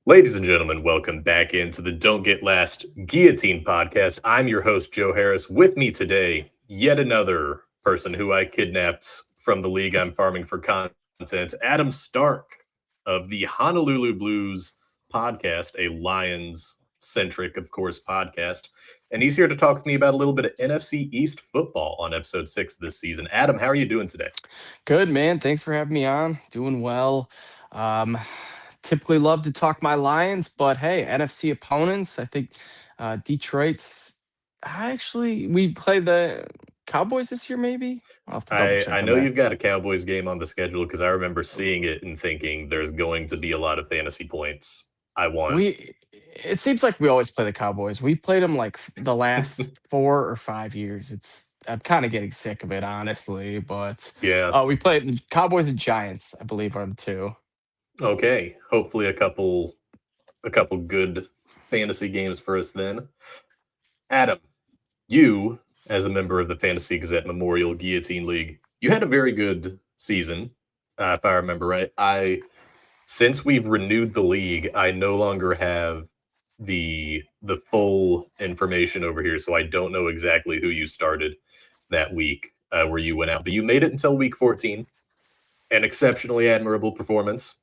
Ladies and gentlemen, welcome back into the Don't Get Last Guillotine podcast. I'm your host, Joe Harris. With me today, yet another person who I kidnapped from the league I'm farming for content, Adam Stark of the Honolulu Blues podcast, a Lions centric, of course, podcast. And he's here to talk with me about a little bit of NFC East football on episode 6 this season. Adam, how are you doing today? Good, man. Thanks for having me on. Doing well. Um, Typically love to talk my Lions, but hey, NFC opponents. I think Detroit's. We play the Cowboys this year. Maybe I'll have to double I check on know that. you've got a Cowboys game on the schedule because I remember seeing it and thinking there's going to be a lot of fantasy points. I want, We. It seems like we always play the Cowboys. We played them like the last 4 or 5 years. I'm kind of getting sick of it, honestly. But yeah, we played the Cowboys and Giants. I believe are the two. okay. Hopefully, a couple good fantasy games for us then. Adam, you as a member of the Fantasy Gazette Memorial Guillotine League, you had a very good season, if I remember right. I Since we've renewed the league, I no longer have the full information over here, so I don't know exactly who you started that week where you went out. But you made it until week 14, an exceptionally admirable performance.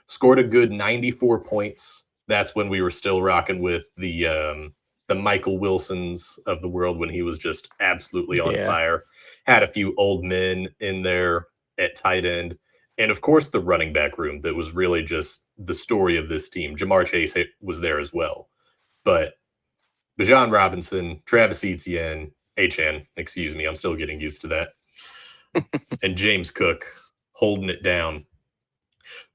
Scored a good 94 points. That's when we were still rocking with the Michael Wilsons of the world when he was just absolutely on Yeah. fire. Had a few old men in there at tight end, and of course the running back room that was really just the story of this team. Jamar Chase was there as well, but Bijan Robinson, Travis Etienne, HN, excuse me, I'm still getting used to that, and James Cook holding it down.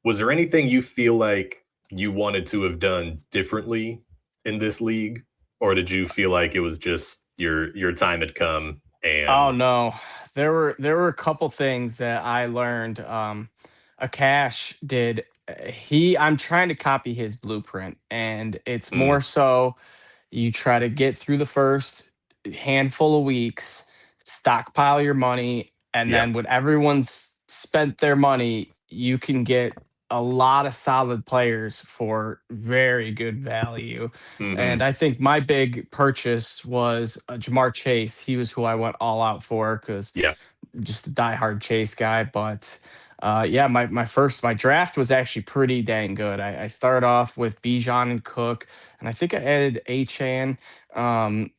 Was there anything you feel like you wanted to have done differently in this league, or did you feel like it was just your time had come Oh and no, there were a couple things that I learned. Akash did. I'm trying to copy his blueprint, and it's mm, more so you try to get through the first handful of weeks, stockpile your money, and yeah, then when everyone's spent their money, you can get a lot of solid players for very good value. And hmm, I think my big purchase was Jamar Chase. He was who I went all out for because yeah, just a diehard Chase guy. But yeah, my draft was actually pretty dang good. I started off with Bijan and Cook, and I think I added Achan um,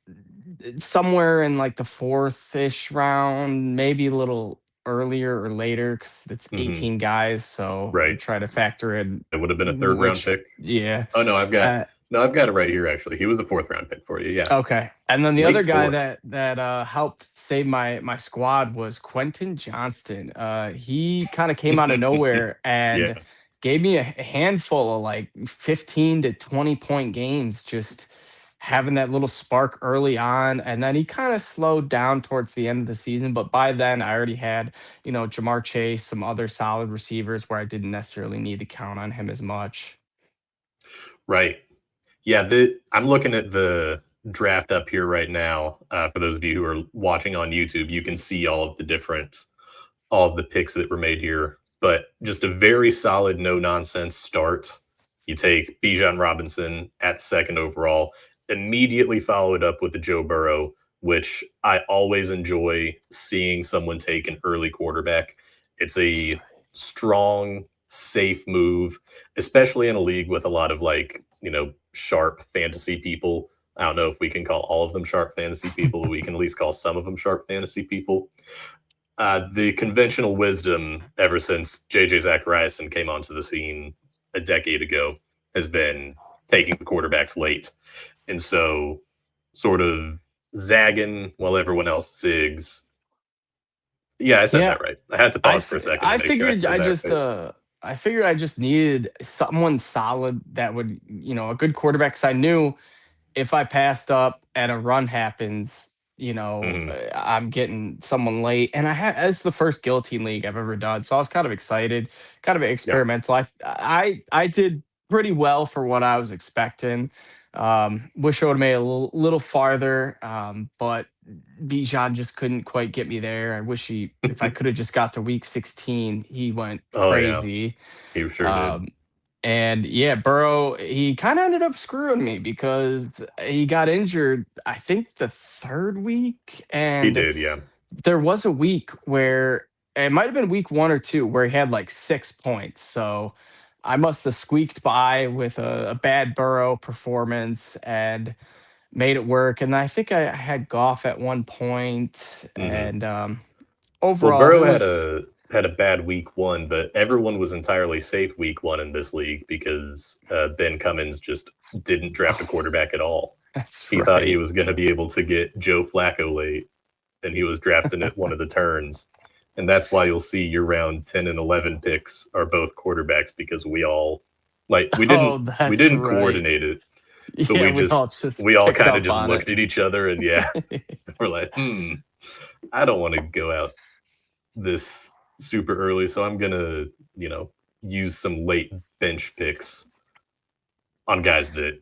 somewhere in like the fourth ish round, maybe a little earlier or later because it's hmm, 18 guys. So you right. try to factor in It would have been a third round which, pick. yeah. Oh no, Uh, I've got it right here. Actually, he was a fourth round pick for you. Yeah, Okay. And then the other late guy fourth. that helped save my squad was Quentin Johnston. He kind of came out of nowhere Yeah, and gave me a handful of like 15 to 20 point games, just having that little spark early on. And then he kind of slowed down towards the end of the season. But by then I already had, Jamar Chase, some other solid receivers where I didn't necessarily need to count on him as much. right. Yeah, I'm looking at the draft up here right now. For those of you who are watching on YouTube, you can see all of the picks that were made here. But just a very solid, no nonsense start. You take Bijan Robinson at second overall, immediately followed up with the Joe Burrow, which I always enjoy seeing someone take an early quarterback. It's a strong, safe move, especially in a league with a lot of sharp fantasy people. I don't know if we can call all of them sharp fantasy people, but we can at least call some of them sharp fantasy people. The conventional wisdom ever since JJ Zachariason came onto the scene a decade ago has been taking the quarterbacks late. And so, sort of zagging while everyone else zigs. Yeah, I said Yeah, that right. I had to I pause for f a second to I make sure I figured said I that just, right. I figured I just needed someone solid that would, a good quarterback. Cause I knew if I passed up and a run happens, Hmm. I'm getting someone late. And it's the first guillotine league I've ever done, so I was kind of excited, kind of Yeah. experimental. I did pretty well for what I was expecting. Wish I would have made it a little farther, but Bijan just couldn't quite get me there. I wish if I could have just got to week 16, he went Oh, yeah. crazy. He sure did. Um, And yeah, Burrow, he kind of ended up screwing me because he got injured, I think the third week. He And did, yeah. there was a week where it might have been week 1 or 2 where he had like 6 points. So I must have squeaked by with a bad Burrow performance and made it work. And I think I had Goff at one point, Hmm. and Well, overall, it Burrow was had a bad week one, but everyone was entirely safe week one in this league because Ben Cummins just didn't draft a oh, quarterback at all. that's He thought he right. was going to be able to get Joe Flacco late, and he was drafting at one of the turns. And that's why you'll see your round 10 and 11 picks are both quarterbacks because we all like Oh, we that's didn't right. coordinate it, but Yeah, we all we just all picked kind of up just on looked at each other and yeah, it. we're like, I don't want to go out this super early, so I'm gonna, you know, use some late bench picks on guys that,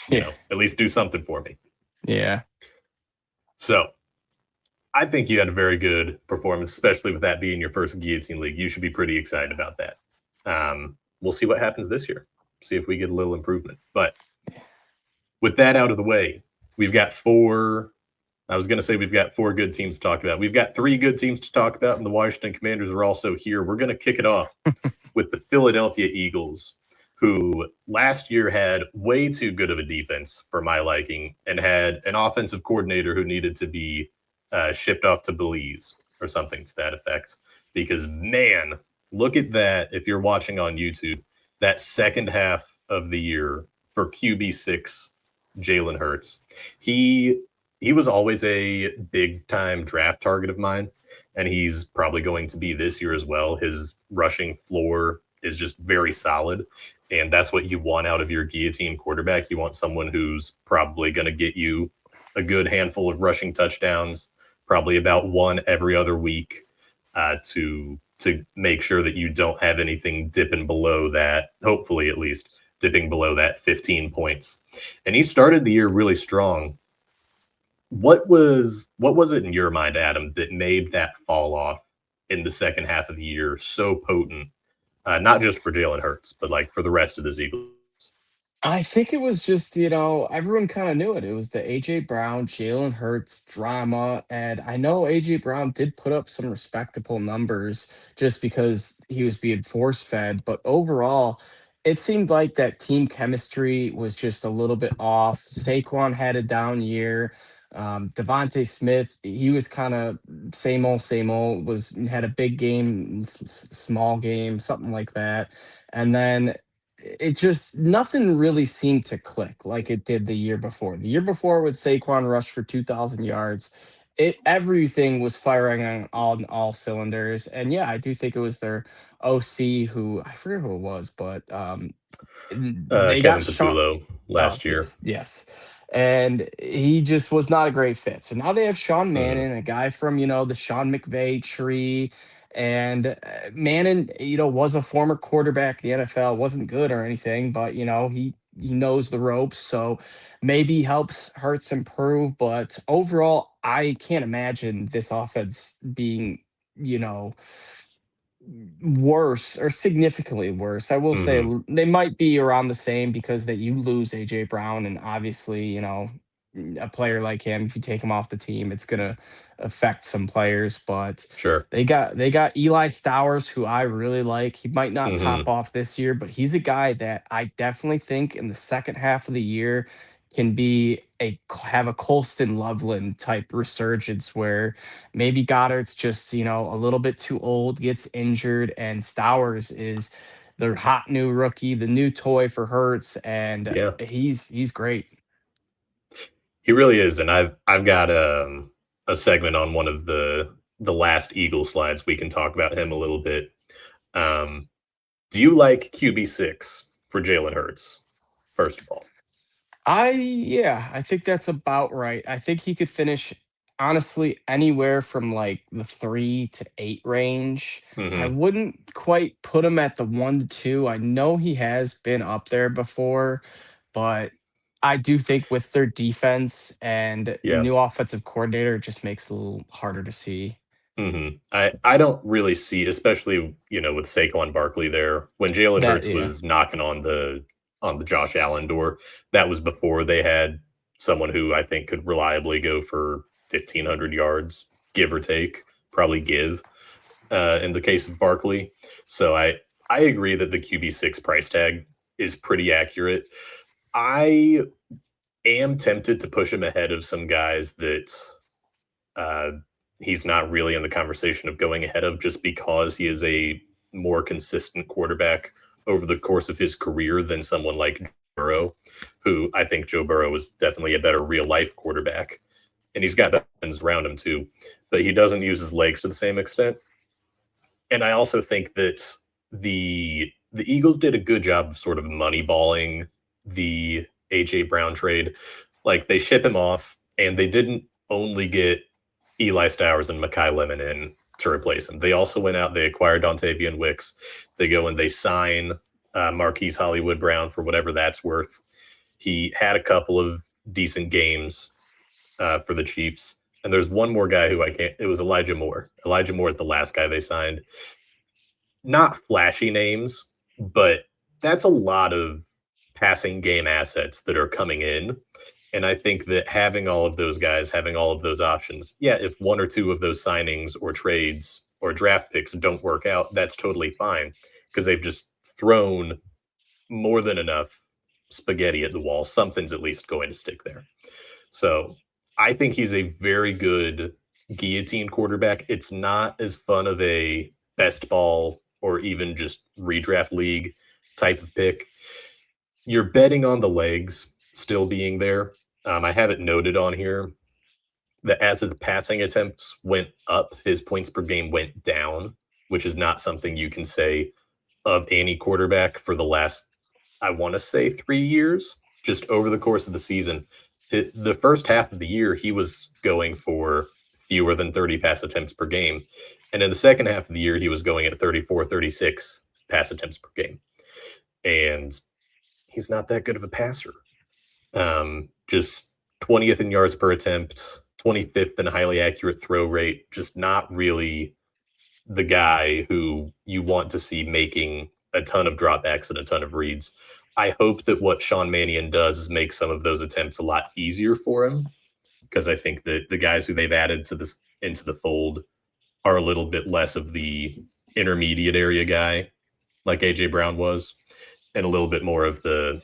Yeah, at least do something for me. yeah, So I think you had a very good performance, especially with that being your first Guillotine League. You should be pretty excited about that. We'll see what happens this year. See if we get a little improvement. But with that out of the way, we've got four. I was going to say we've got four good teams to talk about. We've got three good teams to talk about, and the Washington Commanders are also here. We're going to kick it off with the Philadelphia Eagles, who last year had way too good of a defense for my liking and had an offensive coordinator who needed to be shipped off to Belize or something to that effect. Because, man, look at that. If you're watching on YouTube, that second half of the year for QB6 Jalen Hurts. He he was always a big time draft target of mine, and he's probably going to be this year as well. His rushing floor is just very solid, and that's what you want out of your guillotine quarterback. You want someone who's probably going to get you a good handful of rushing touchdowns, probably about one every other week, to make sure that you don't have anything dipping below that. Hopefully, at least dipping below that 15 points. And he started the year really strong. What was it in your mind, Adam, that made that fall off in the second half of the year so potent? Not just for Jalen Hurts, but like for the rest of the Eagles. I think it was just, everyone kind of knew it. It was the AJ Brown, Jalen Hurts drama. And I know AJ Brown did put up some respectable numbers just because he was being force fed. But overall, it seemed like that team chemistry was just a little bit off. Saquon had a down year. Devontae Smith, he was kind of same old, was had a big game, small game, something like that. And then it just nothing really seemed to click like it did the year before. The year before with Saquon rush for 2,000 yards, it everything was firing on all cylinders. And yeah, I do think it was their OC who I forget who it was, but they got Kevin shot. Patullo Oh, last year. yes, yes. And he just was not a great fit. So now they have Sean Mhm. Mannon, a guy from, the Sean McVay tree. And Mannon, was a former quarterback in the NFL, wasn't good or anything, but, he knows the ropes. So maybe helps Hurts improve. But overall, I can't imagine this offense being, you know, worse or significantly worse. I will say Mhm. they might be around the same because that you lose AJ Brown, and obviously, a player like him, if you take him off the team, it's gonna affect some players. But Sure. they got Eli Stowers, who I really like. He might not pop Mhm. off this year, but he's a guy that I definitely think in the second half of the year can be have a Colston Loveland type resurgence where maybe Goddard's just, a little bit too old, gets injured, and Stowers is the hot new rookie, the new toy for Hurts, and Yeah. he's great. He really is, and I've got a segment on one of the last Eagle slides. We can talk about him a little bit. Um, do you like QB6 for Jalen Hurts? First of all. Yeah, I think that's about right. I think he could finish honestly anywhere from like the 3 to 8 range. I Mhm. wouldn't quite put him at the 1 to 2. I know he has been up there before, but I do think with their defense and Yeah. new offensive coordinator, it just makes it a little harder to see. I don't really see, especially with Saquon Barkley there, when Jalen That Hurts yeah. was knocking on the Josh Allen door. That was before they had someone who I think could reliably go for 1,500 yards, give or take, probably give. In the case of Barkley, so I agree that the QB6 price tag is pretty accurate. I am tempted to push him ahead of some guys that uh, he's not really in the conversation of going ahead of just because he is a more consistent quarterback over the course of his career than someone like Burrow, who I think Joe Burrow is definitely a better real life quarterback. And he's got weapons around him too, but he doesn't use his legs to the same extent. And I also think that the Eagles did a good job of sort of moneyballing the AJ Brown trade. Like they ship him off, and they didn't only get Eli Stowers and Makai Lemon in to replace him. They also went out, they acquired Dontavian Wicks. They go and they sign Marquise Hollywood Brown for whatever that's worth. He had a couple of decent games for the Chiefs. And there's one more guy who I can't. It was Elijah Moore. Elijah Moore is the last guy they signed. Not flashy names, but that's a lot of passing game assets that are coming in. And I think that having all of those guys, having all of those options, yeah, if one or two of those signings or trades or draft picks don't work out, that's totally fine because they've just thrown more than enough spaghetti at the wall. Something's at least going to stick there. So I think he's a very good guillotine quarterback. It's not as fun of a best ball or even just redraft league type of pick. You're betting on the legs still being there. I have it noted on here that as his passing attempts went up, his points per game went down, which is not something you can say of any quarterback for the last, I want to say, 3 years. Just over the course of the season, the first half of the year, he was going for fewer than 30 pass attempts per game. And in the second half of the year, he was going at 34, 36 pass attempts per game. And he's not that good of a passer. Just 20th in yards per attempt, 25th in highly accurate throw rate, just not really the guy who you want to see making a ton of dropbacks and a ton of reads. I hope that what Sean Mannion does is make some of those attempts a lot easier for him because I think that the guys who they've added to this into the fold are a little bit less of the intermediate area guy like AJ Brown was, and a little bit more of the,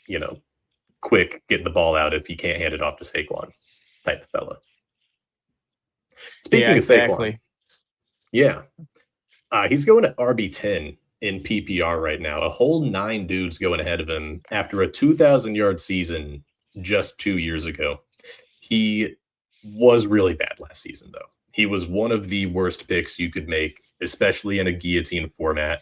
you know, quick get the ball out if you can't hand it off to Saquon type of fella. Yeah, Speaking of Saquon, exactly. yeah, he's going at RB10 in PPR right now. A whole 9 dudes going ahead of him after a 2,000-yard season just 2 years ago. He was really bad last season, though. He was one of the worst picks you could make, especially in a guillotine format.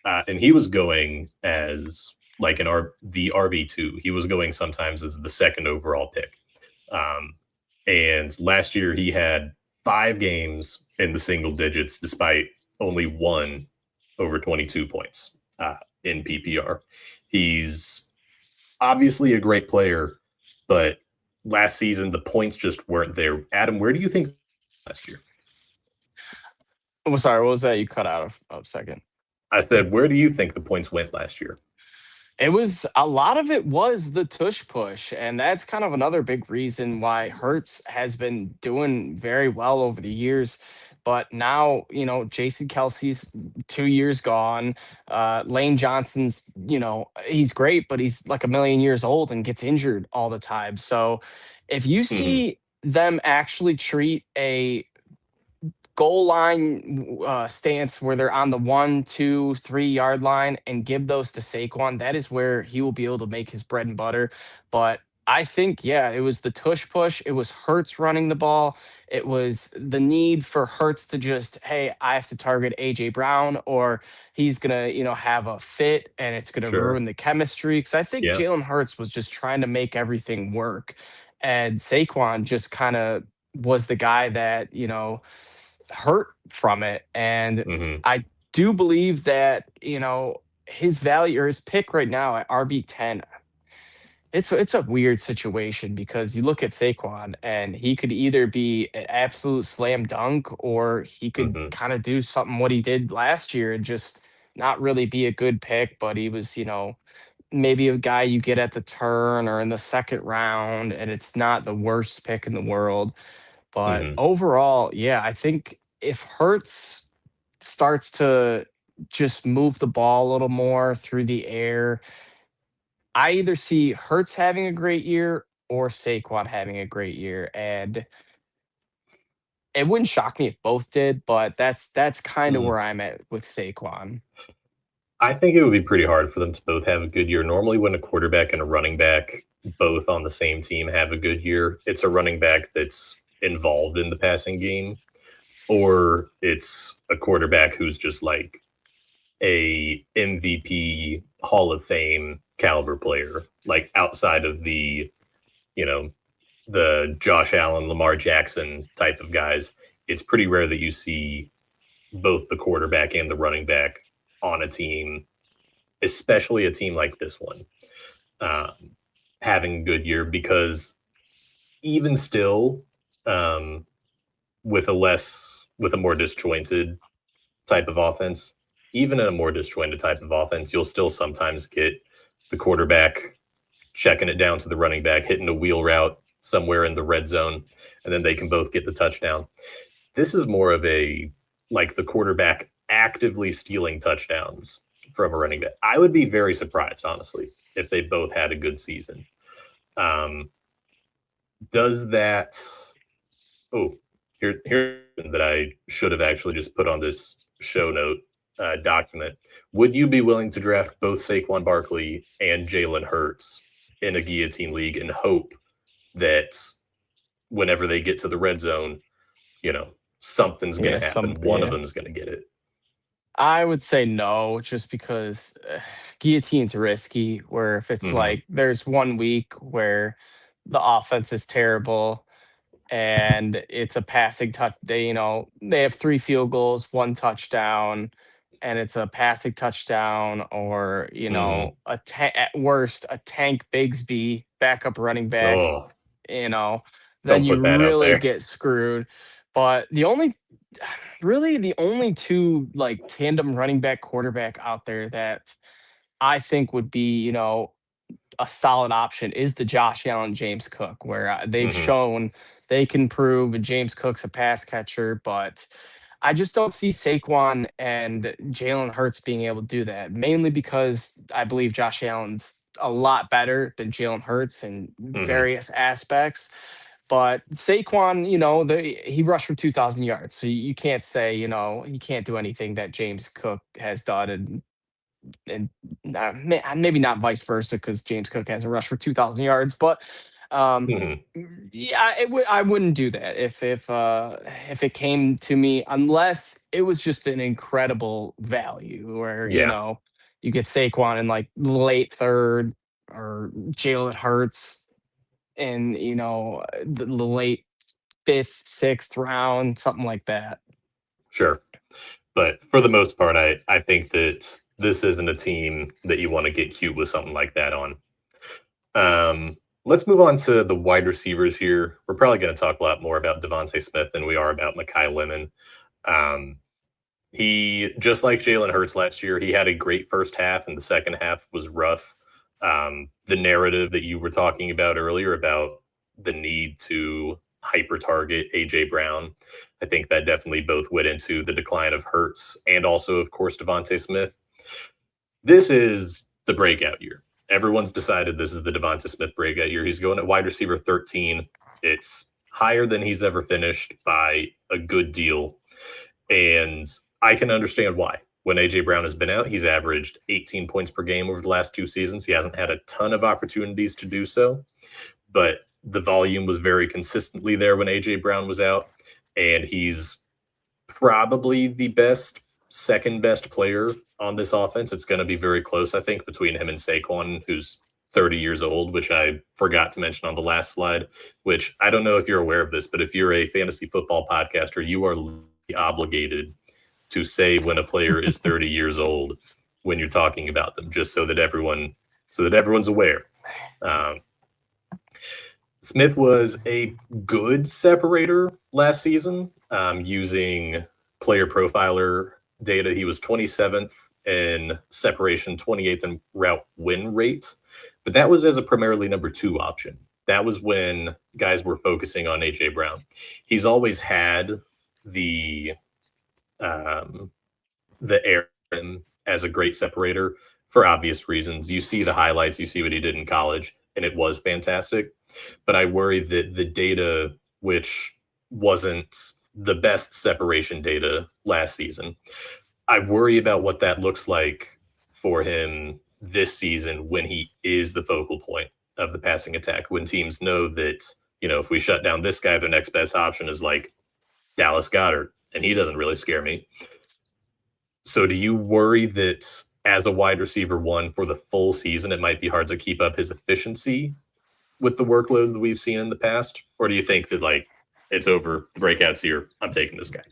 And he was going as like the RB2. He was going sometimes as the second overall pick. Um, and last year he had 5 games in the single digits, despite only one over 22 points in PPR. He's obviously a great player, but last season the points just weren't there. Adam, where do you think last year? Oh, sorry, what was that? You cut out of a second. I said, where do you think the points went last year? It was a lot of it was the tush push, and that's kind of another big reason why Hertz has been doing very well over the years. But now, Jason Kelsey's 2 years gone. Lane Johnson's, he's great, but he's like a million years old and gets injured all the time. So if you Mm-hmm. see them actually treat a goal line stance where they're on the 1, 2, 3 yard line and give those to Saquon, that is where he will be able to make his bread and butter. But I think, yeah, it was the tush push. It was Hertz running the ball. It was the need for Hertz to just, hey, I have to target AJ Brown, or he's gonna, have a fit and it's gonna ruin Sure. the chemistry. Because I think Yeah. Jalen Hurts was just trying to make everything work, and Saquon just kind of was the guy that hurt from it. And Mm-hmm. I do believe that, his value or his pick right now at RB10, It's a weird situation because you look at Saquon and he could either be an absolute slam dunk or he could Hmm. kind of do something what he did last year and just not really be a good pick, but he was, maybe a guy you get at the turn or in the second round, and it's not the worst pick in the world. But Hmm. overall, yeah, I think if Hertz starts to just move the ball a little more through the air, I either see Hurts having a great year or Saquon having a great year, and it wouldn't shock me if both did, but that's kind of Mm. where I'm at with Saquon. I think it would be pretty hard for them to both have a good year. Normally, when a quarterback and a running back both on the same team have a good year, it's a running back that's involved in the passing game, or it's a quarterback who's just like a MVP Hall of Fame caliber player, like outside of you know, the Josh Allen, Lamar Jackson type of guys. It's pretty rare that you see both the quarterback and the running back on a team, especially a team like this one, um, having a good year because even still, um, with a more disjointed type of offense, even in a more disjointed type of offense, you'll still sometimes get the quarterback checking it down to the running back, hitting a wheel route somewhere in the red zone, and then they can both get the touchdown. This is more of a like the quarterback actively stealing touchdowns from a running back. I would be very surprised, honestly, if they both had a good season. Um, does that? Oh, here that I should have actually just put on this show note document. Would you be willing to draft both Saquon Barkley and Jalen Hurts in a Guillotine League and hope that whenever they get to the red zone, you know, something's going Yeah, to happen. One of yeah. them is going to get it. I would say no, just because guillotine's risky. Where if it's Hmm. like there's 1 week where the offense is terrible and it's a passing touch, they have 3 field goals, 1 touchdown, and it's a passing touchdown, or Hmm. at worst a Tank Bigsby backup running back, Oh, you know, then don't you put that out really there. get screwed. But the only two like tandem running back quarterback out there that I think would be, a solid option is the Josh Allen James Cook, where they've Hmm. shown they can prove and James Cook's a pass catcher, but I just don't see Saquon and Jalen Hurts being able to do that, mainly because I believe Josh Allen's a lot better than Jalen Hurts in Hmm. various aspects. But Saquon, he rushed for 2,000 yards. So you can't say, he can't do anything that James Cook has done. And maybe not vice versa because James Cook hasn't rushed for 2,000 yards. But um, Hmm. yeah, I wouldn't do that if it came to me unless it was just an incredible value where Yeah, you get Saquon in like late third or Jalen Hurts in the late fifth, sixth round, something like that. sure. But for the most part, I think that this isn't a team that you want to get cute with something like that on. Let's move on to the wide receivers here. We're probably going to talk a lot more about Devontae Smith than we are about Makai Lemon. Um, he, just like Jalen Hurts last year, he had a great first half, and the second half was rough. The narrative that you were talking about earlier about the need to hyper target AJ Brown, I think that definitely both went into the decline of Hurts and also, of course, Devontae Smith. This is the breakout year. Everyone's decided this is the Devonta Smith breakout year. He's going at wide receiver 13. It's higher than he's ever finished by a good deal. And I can understand why. When AJ Brown has been out, he's averaged 18 points per game over the last 2 seasons. He hasn't had a ton of opportunities to do so, but the volume was very consistently there when AJ Brown was out. And he's probably the second best player on this offense. It's going to be very close, I think, between him and Saquon, who's 30 years old, which I forgot to mention on the last slide, which I don't know if you're aware of this, but if you're a fantasy football podcaster, you are obligated to say when a player is 30 years old when you're talking about them, just so that everyone's aware. Smith was a good separator last season using player profiler data. He was 27th in separation, 28th in route win rate, but that was as a primarily number 2 option. That was when guys were focusing on A.J. Brown. He's always had the air as a great separator for obvious reasons. You see the highlights, you see what he did in college, and it was fantastic. But I worry that the data, which wasn't the best separation data last season, I worry about what that looks like for him this season when he is the focal point of the passing attack, when teams know that, if we shut down this guy, their next best option is like Dallas Goedert, and he doesn't really scare me. So do you worry that as a wide receiver 1 for the full season, it might be hard to keep up his efficiency with the workload that we've seen in the past? Or do you think that, like, it's over, the breakout's here, I'm taking this guy?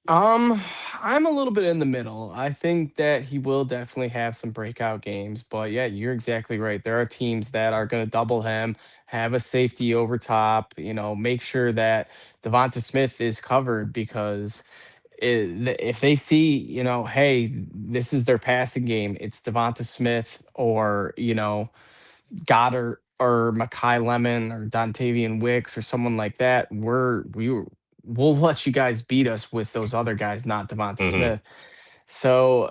I'm a little bit in the middle. I think that he will definitely have some breakout games, but yeah, you're exactly right. There are teams that are going to double him, have a safety over top, make sure that Devonta Smith is covered because if they see, hey, this is their passing game, it's Devonta Smith or, Goddard or Makai Lemon or Dontavian Wicks or someone like that, we'll let you guys beat us with those other guys, not Devonta Mm-hmm. Smith. So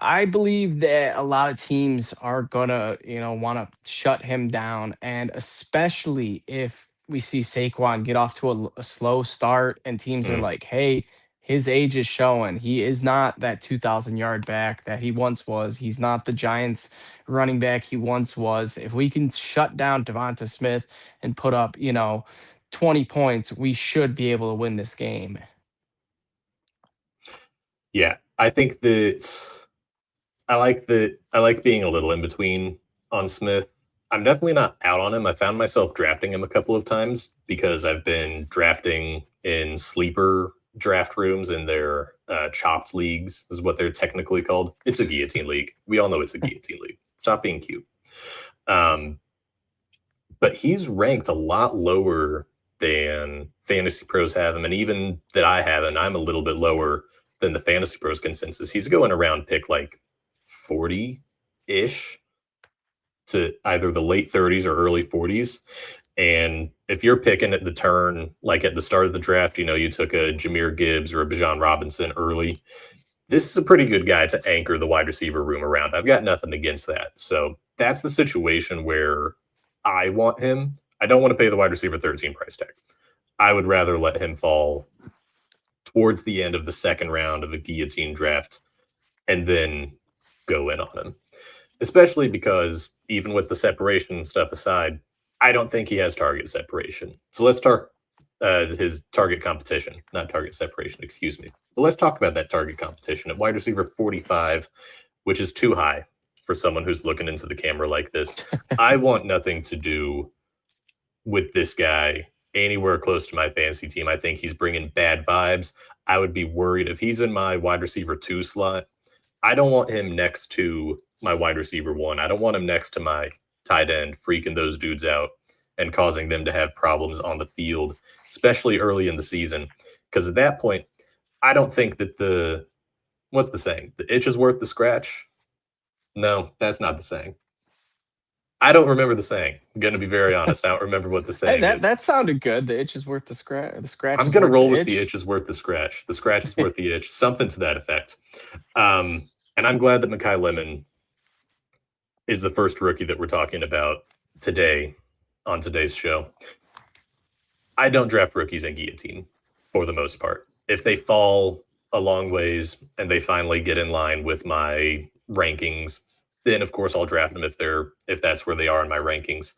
I believe that a lot of teams are gonna, want to shut him down, and especially if we see Saquon get off to a slow start, and teams are Mm. like, "Hey, his age is showing. He is not that 2,000-yard back that he once was. He's not the Giants running back he once was." If we can shut down Devonta Smith and put up, 20 points, we should be able to win this game. Yeah, I think that I like being a little in between on Smith. I'm definitely not out on him. I found myself drafting him a couple of times because I've been drafting in sleeper draft rooms in their chopped leagues, is what they're technically called. It's a guillotine league. We all know it's a guillotine league. Stop being cute. Um, but he's ranked a lot lower than Fantasy Pros have him, and even that I have, and I'm a little bit lower than the Fantasy Pros consensus. He's going around pick like 40 ish to either the late 30s or early 40s. And if you're picking at the turn, like at the start of the draft, you took a Jahmyr Gibbs or a Bijan Robinson early, this is a pretty good guy to anchor the wide receiver room around. I've got nothing against that. So that's the situation where I want him. I don't want to pay the wide receiver 13 price tag. I would rather let him fall towards the end of the second round of a guillotine draft and then go in on him. Especially because even with the separation stuff aside, I don't think he has target separation. So let's talk his target competition, not target separation, excuse me. But let's talk about that target competition at wide receiver 45, which is too high for someone who's looking into the camera like this. I want nothing to do with this guy anywhere close to my fantasy team. I think he's bringing bad vibes. I would be worried if he's in my wide receiver 2 slot. I don't want him next to my wide receiver 1. I don't want him next to my tight end, freaking those dudes out and causing them to have problems on the field, especially early in the season. Because at that point, I don't think that what's the saying? The itch is worth the scratch? No, that's not the saying. I don't remember the saying. I'm going to be very honest. I don't remember what the Hey, saying that is. that sounded good. The itch is worth the scratch. The scratch I'm is going to worth roll the with the itch. itch is worth the scratch. The scratch is worth the itch. Something to that effect. And I'm glad that Makai Lemon is the first rookie that we're talking about today on today's show. I don't draft rookies in guillotine for the most part. If they fall a long ways and they finally get in line with my rankings, then of course I'll draft them if that's where they are in my rankings.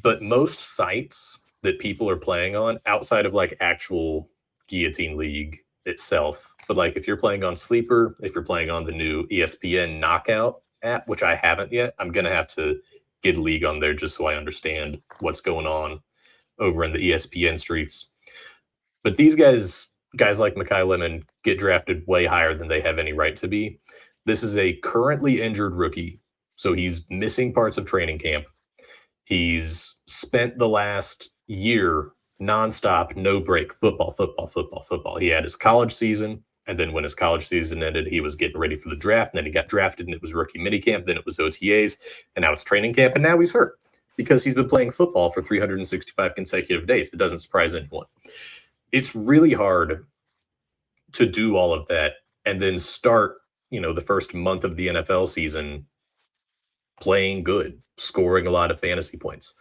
But most sites that people are playing on outside of like actual Guillotine League itself, but like if you're playing on Sleeper, if you're playing on the new ESPN Knockout app, which I haven't yet, I'm going to have to get a league on there just so I understand what's going on over in the ESPN streets. But these guys like Makai Lemon, get drafted way higher than they have any right to be. This is a currently injured rookie, so he's missing parts of training camp. He's spent the last year nonstop, no break, football, football, football, football. He had his college season, and then when his college season ended, he was getting ready for the draft, and then he got drafted, and it was rookie minicamp, then it was OTAs, and now it's training camp, and now he's hurt because he's been playing football for 365 consecutive days. It doesn't surprise anyone. It's really hard to do all of that and then start, the first month of the NFL season playing good, scoring a lot of fantasy points.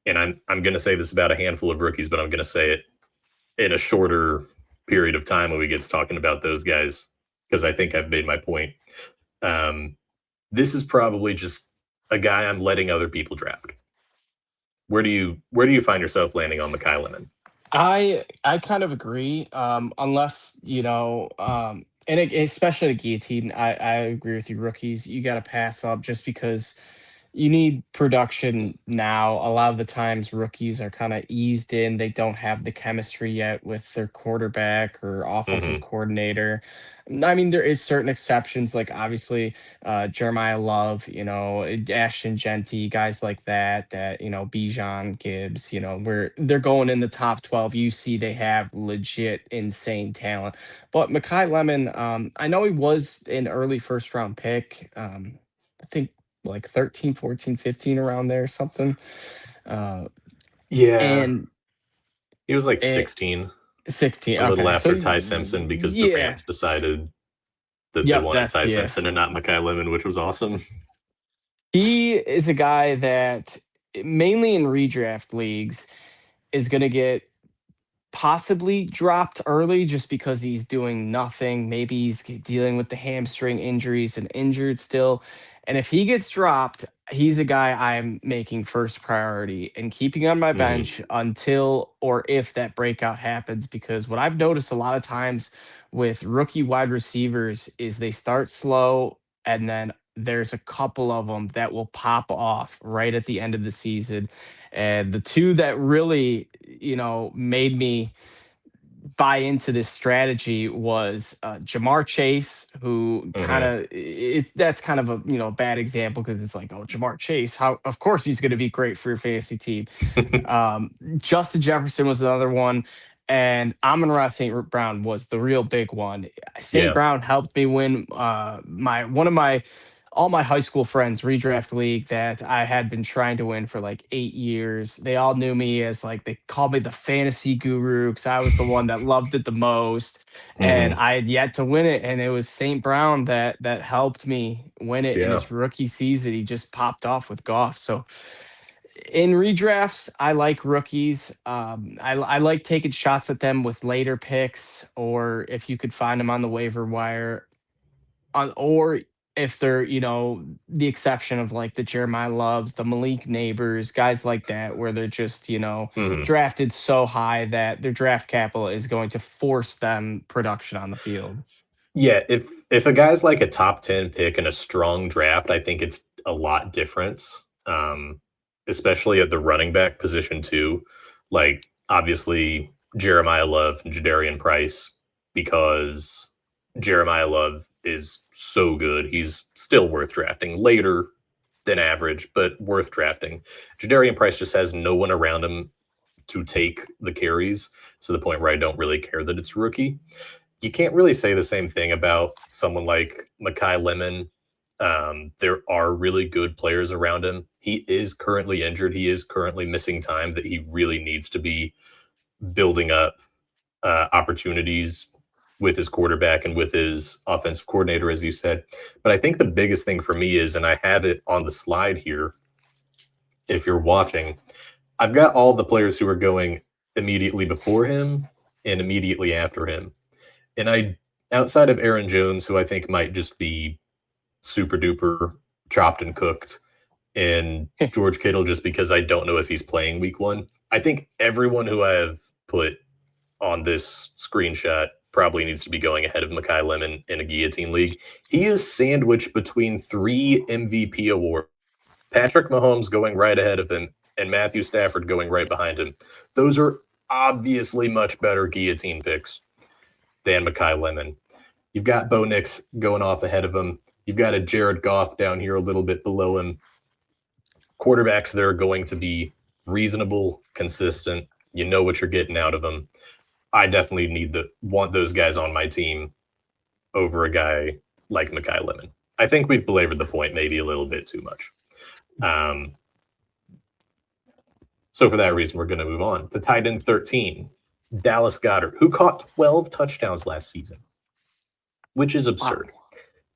And I'm going to say this about a handful of rookies, but I'm going to say it in a shorter period of time when we get to talking about those guys, because I think I've made my point. This is probably just a guy I'm letting other people draft. Where do you find yourself landing on Makai Lemon? I kind of agree. Unless especially the guillotine, I agree with you. Rookies, you got to pass up just because you need production now. A lot of the times, rookies are kind of eased in. They don't have the chemistry yet with their quarterback or offensive Mm-hmm. coordinator. I mean, there is certain exceptions, like obviously Jeremiah Love, Ashton Genty, guys like that, Bijan Gibbs, where they're going in the top 12. You see they have legit insane talent. But Makai Lemon, I know he was an early first round pick. I think like 13, 14, 15 around there, something. Uh, Yeah, and he was like it, 16, 16. a little Okay. So after Ty Simpson, because the yeah. Rams decided that they Yep. wanted That's, Ty yeah. Simpson and not Makai Lemon, which was awesome. He is a guy that mainly in redraft leagues is going to get possibly dropped early just because he's doing nothing. Maybe he's dealing with the hamstring injuries and injured still. And if he gets dropped, he's a guy I'm making first priority and keeping on my Mm-hmm. bench until or if that breakout happens. Because what I've noticed a lot of times with rookie wide receivers is they start slow and then there's a couple of them that will pop off right at the end of the season. And the two that really, made me buy into this strategy was Jamar Chase, who kind Mm-hmm. of that's kind of a bad example because it's like, oh, Jamar Chase, how of course he's going to be great for your fantasy team. Justin Jefferson was another one, and Amon-Ra St. Brown was the real big one. St. Yeah. Brown helped me win my one of my all my high school friends redraft league that I had been trying to win for like 8 years. They all knew me as like they called me the fantasy guru because I was the one that loved it the most, and Mm-hmm. I had yet to win it. And it was St. Brown that helped me win it in Yeah. his rookie season. He just popped off with Goff. So in redrafts, I like rookies. I like taking shots at them with later picks, or if you could find them on the waiver wire, or if they're the exception of like the Jeremiah Loves, the Malik Nabers, guys like that, where they're just Mm-hmm. drafted so high that their draft capital is going to force them production on the field. Yeah, if a guy's like a top 10 pick in a strong draft, I think it's a lot different. Especially at the running back position too. Like obviously Jeremiah Love and Jadarian Price, because Jeremiah Love is so good. He's still worth drafting later than average, but worth drafting. Jadarian Price just has no one around him to take the carries to the point where I don't really care that it's rookie. You can't really say the same thing about someone like Makai Lemon. There are really good players around him. He is currently injured. He is currently missing time that he really needs to be building up opportunities with his quarterback and with his offensive coordinator, as you said. But I think the biggest thing for me is, and I have it on the slide here if you're watching, I've got all the players who are going immediately before him and immediately after him. And outside of Aaron Jones, who I think might just be super duper chopped and cooked, and George Kittle, just because I don't know if he's playing week one, I think everyone who I have put on this screenshot probably needs to be going ahead of Makai Lemon in a Guillotine League. He is sandwiched between 3 MVP awards. Patrick Mahomes going right ahead of him and Matthew Stafford going right behind him. Those are obviously much better Guillotine picks than Makai Lemon. You've got Bo Nix going off ahead of him. You've got a Jared Goff down here a little bit below him. quarterbacks that are going to be reasonable, consistent. You know what you're getting out of them. I definitely want those guys on my team over a guy like Makai Lemon. I think we've belabored the point maybe a little bit too much. So for that reason, we're going to move on to tight end 13, Dallas Goedert, who caught 12 touchdowns last season, which is absurd. Wow.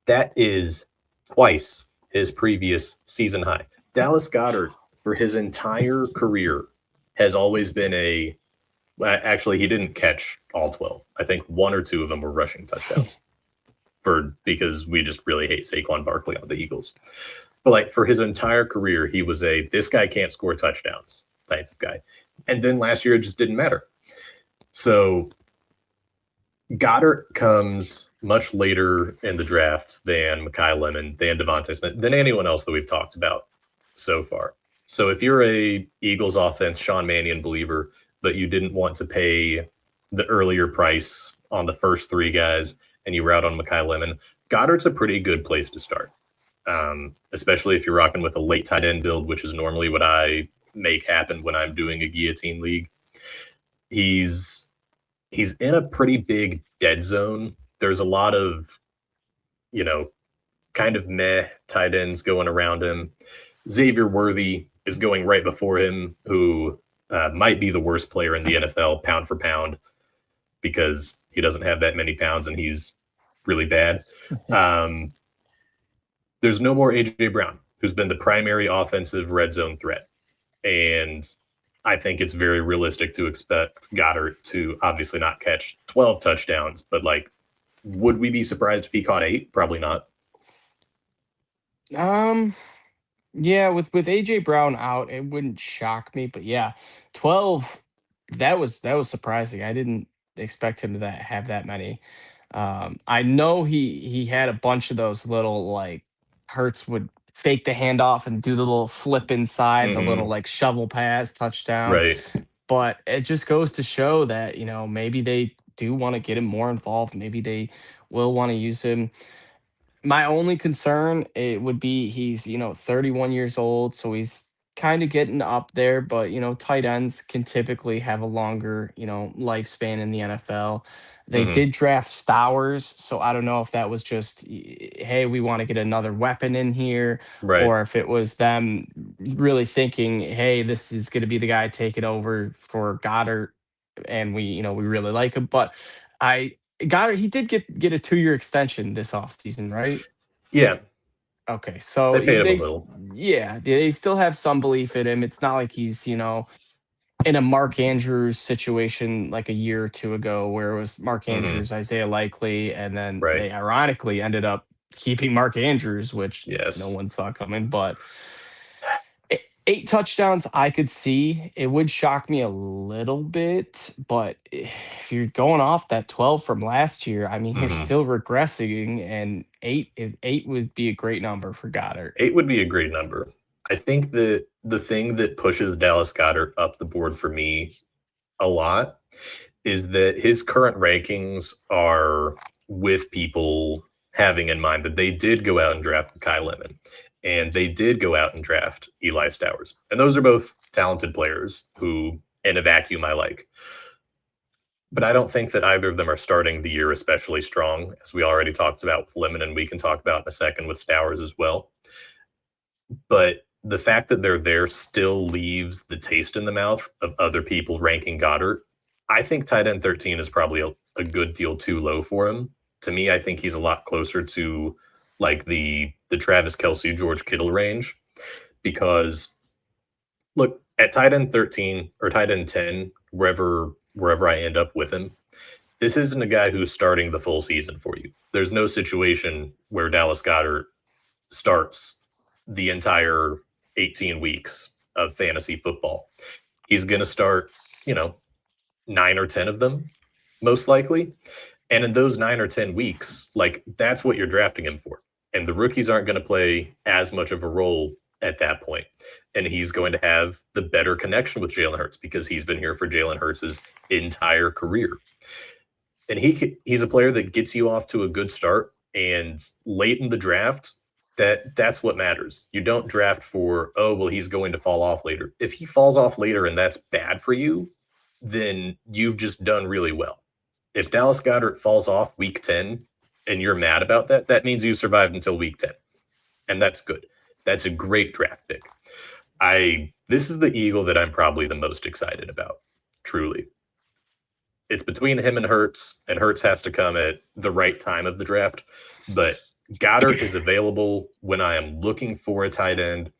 That is twice his previous season high. Dallas Goedert, for his entire career, has always been actually, he didn't catch all 12. I think one or two of them were rushing touchdowns because we just really hate Saquon Barkley on the Eagles. But like for his entire career, he was this guy can't score touchdowns type of guy. And then last year, it just didn't matter. So Goedert comes much later in the draft than Makai Lemon, than Devontae Smith, than anyone else that we've talked about so far. So if you're a Eagles offense, Sean Mannion believer, but you didn't want to pay the earlier price on the first three guys and you were out on Makai Lemon, Goddard's a pretty good place to start, especially if you're rocking with a late tight end build, which is normally what I make happen when I'm doing a Guillotine League. He's in a pretty big dead zone. There's a lot of, kind of meh tight ends going around him. Xavier Worthy is going right before him, who might be the worst player in the NFL pound for pound because he doesn't have that many pounds and he's really bad. There's no more A.J. Brown, who's been the primary offensive red zone threat. And I think it's very realistic to expect Goedert to obviously not catch 12 touchdowns, but would we be surprised if he caught 8? Probably not. Yeah, with AJ Brown out, it wouldn't shock me, but yeah, 12, that was surprising. I didn't expect him to have that many. I know he had a bunch of those little Hurts would fake the handoff and do the little flip inside, the little shovel pass touchdown. Right. But it just goes to show that, maybe they do want to get him more involved. Maybe they will want to use him. My only concern it would be he's 31 years old, so he's kind of getting up there. But tight ends can typically have a longer lifespan in the NFL. They did draft Stowers, so I don't know if that was just hey, we want to get another weapon in here, right, or if it was them really thinking, hey, this is going to be the guy taking over for Goddard, and we really like him. But he did get a 2-year extension this offseason, right? Yeah. Okay, so they paid him a little. Yeah, they still have some belief in him. It's not like he's in a Mark Andrews situation like a year or two ago, where it was Mark Andrews, Isaiah Likely, and then they ironically ended up keeping Mark Andrews, which no one saw coming. But 8 touchdowns, I could see. It would shock me a little bit, but if you're going off that 12 from last year, I mean, you're still regressing, and 8 would be a great number for Goddard. 8 would be a great number. I think that the thing that pushes Dallas Goedert up the board for me a lot is that his current rankings are with people having in mind that they did go out and draft Makai Lemon. And they did go out and draft Eli Stowers. And those are both talented players who, in a vacuum, I like. But I don't think that either of them are starting the year especially strong, as we already talked about with Lemon, and we can talk about in a second with Stowers as well. But the fact that they're there still leaves the taste in the mouth of other people ranking Goddard. I think tight end 13 is probably a good deal too low for him. To me, I think he's a lot closer to the Travis Kelce, George Kittle range, because look, at tight end 13 or tight end 10, wherever I end up with him, this isn't a guy who's starting the full season for you. There's no situation where Dallas Goedert starts the entire 18 weeks of fantasy football. He's going to start, 9 or 10 of them, most likely. And in those 9 or 10 weeks, that's what you're drafting him for. And the rookies aren't going to play as much of a role at that point. And he's going to have the better connection with Jalen Hurts because he's been here for Jalen Hurts' entire career. And he's a player that gets you off to a good start. And late in the draft, That's what matters. You don't draft for, oh, well, he's going to fall off later. If he falls off later and that's bad for you, then you've just done really well. If Dallas Goedert falls off week 10 and you're mad about that, that means you survived until week 10. And that's good. That's a great draft pick. This is the Eagle that I'm probably the most excited about, truly. It's between him and Hurts has to come at the right time of the draft. But Goddard is available when I am looking for a tight end.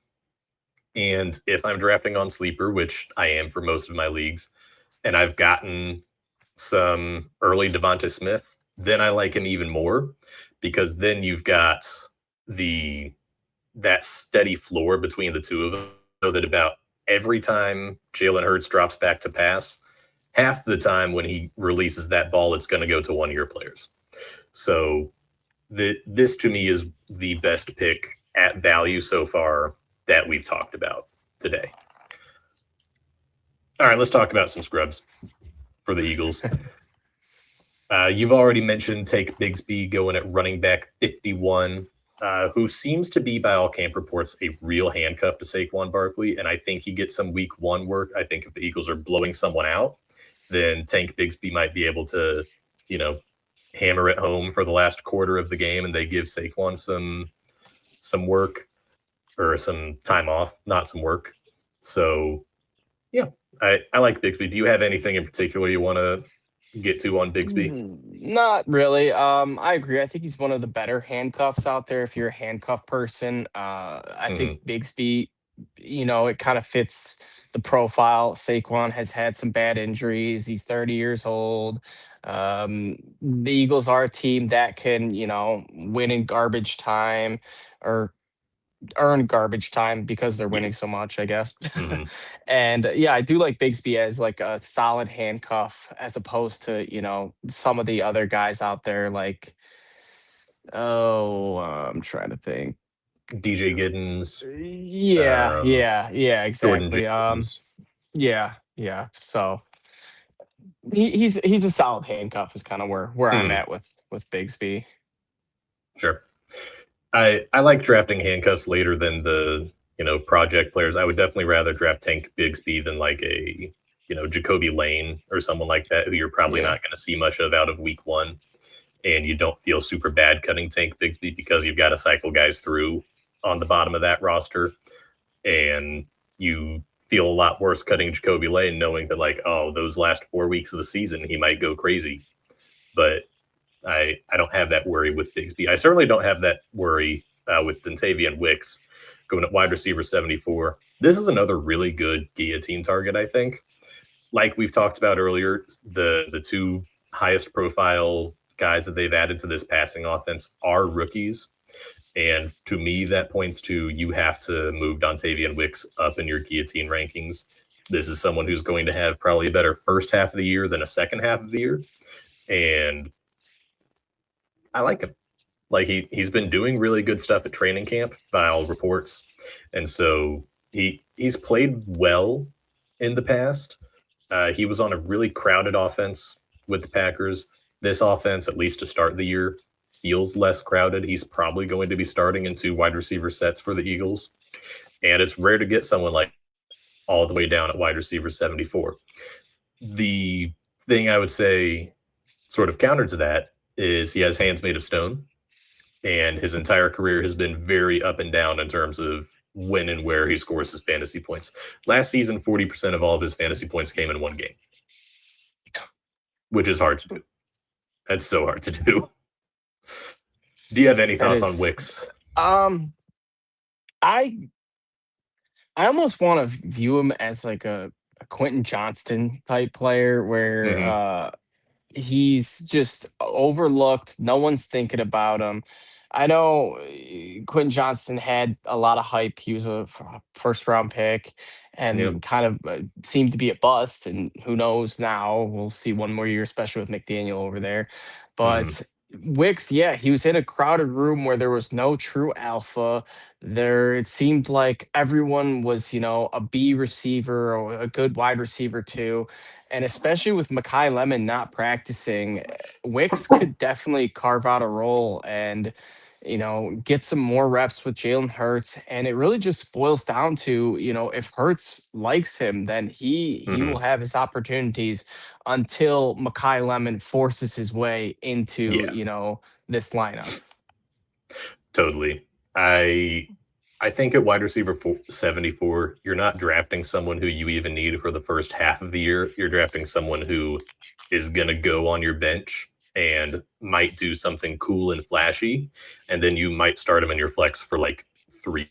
And if I'm drafting on sleeper, which I am for most of my leagues, and I've gotten some early Devonta Smith, then I like him even more because then you've got that steady floor between the two of them, so that about every time Jalen Hurts drops back to pass, half the time when he releases that ball, it's going to go to one of your players. So this to me is the best pick at value so far that we've talked about today. All right, let's talk about some scrubs for the Eagles. You've already mentioned Take Bigsby going at running back 51, who seems to be, by all camp reports, a real handcuff to Saquon Barkley. And I think he gets some week one work. I think if the Eagles are blowing someone out, then Tank Bigsby might be able to, hammer it home for the last quarter of the game, and they give Saquon some work or some time off, not some work. So, yeah, I like Bigsby. Do you have anything in particular you want to get to on Bigsby? Not really. I agree. I think he's one of the better handcuffs out there if you're a handcuff person. I think Mm-hmm. Bigsby, it kind of fits the profile. Saquon has had some bad injuries. He's 30 years old. The Eagles are a team that can, win in garbage time or earn garbage time because they're Yeah. winning so much, I guess. Mm-hmm. And yeah, I do like Bigsby as like a solid handcuff as opposed to, some of the other guys out there like I'm trying to think. DJ Giddens, Yeah, um, yeah, Jordan exactly. James. Yeah, yeah. So he's a solid handcuff is kind of where I'm Mm, at with Bigsby. sure. I like drafting handcuffs later than the project players. I would definitely rather draft Tank Bigsby than like a Jacoby Lane or someone like that who you're probably Yeah. not going to see much of out of week one, and you don't feel super bad cutting Tank Bigsby because you've got to cycle guys through on the bottom of that roster, and you feel a lot worse cutting Jacoby Lane knowing that like, oh, those last 4 weeks of the season he might go crazy. But I don't have that worry with Bigsby. I certainly don't have that worry with Dontavian Wicks going at wide receiver 74. This is another really good guillotine target, I think. Like we've talked about earlier, the two highest profile guys that they've added to this passing offense are rookies. And to me, that points to you have to move Dontavian Wicks up in your guillotine rankings. This is someone who's going to have probably a better first half of the year than a second half of the year. And I like him. Like he's been doing really good stuff at training camp by all reports, and so he's played well in the past. He was on a really crowded offense with the Packers. This offense, at least to start the year, feels less crowded. He's probably going to be starting in two wide receiver sets for the Eagles, and it's rare to get someone like all the way down at wide receiver 74. The thing I would say, sort of counter to that, is he has hands made of stone, and his entire career has been very up and down in terms of when and where he scores his fantasy points. Last season, 40% of all of his fantasy points came in one game, which is hard to do. That's so hard to do. Do you have any That thoughts on is Wicks? um I I almost want to view him as like a Quentin Johnston type player where Mm-hmm. he's just overlooked. No one's thinking about him. I know Quentin Johnston had a lot of hype. He was a first round pick Yeah. and kind of seemed to be a bust. And who knows now? We'll see one more year, especially with McDaniel over there. Mm-hmm. But Wicks, yeah, he was in a crowded room where there was no true alpha. There, it seemed like everyone was, a B receiver or a good wide receiver too. And especially with Makai Lemon not practicing, Wicks could definitely carve out a role. And get some more reps with Jalen Hurts. And it really just boils down to, if Hurts likes him, then he will Mhm. have his opportunities until Makai Lemon forces his way into, Yeah, this lineup. totally. I think at wide receiver 74, you're not drafting someone who you even need for the first half of the year. You're drafting someone who is going to go on your bench and might do something cool and flashy, and then you might start him in your flex for like 3.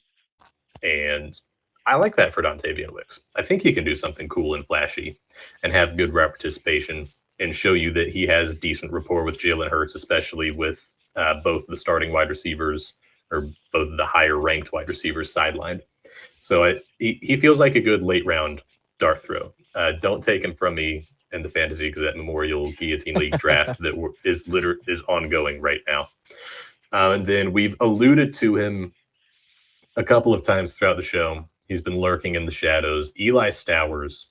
And I like that for Dontavian Wicks. I think he can do something cool and flashy and have good rep participation and show you that he has a decent rapport with Jalen Hurts, especially with both the starting wide receivers or both the higher ranked wide receivers sidelined. So he feels like a good late round dart throw. Don't take him from me in the Fantasy Gazette Memorial Guillotine League draft that is ongoing right now. And then we've alluded to him a couple of times throughout the show. He's been lurking in the shadows. Eli Stowers.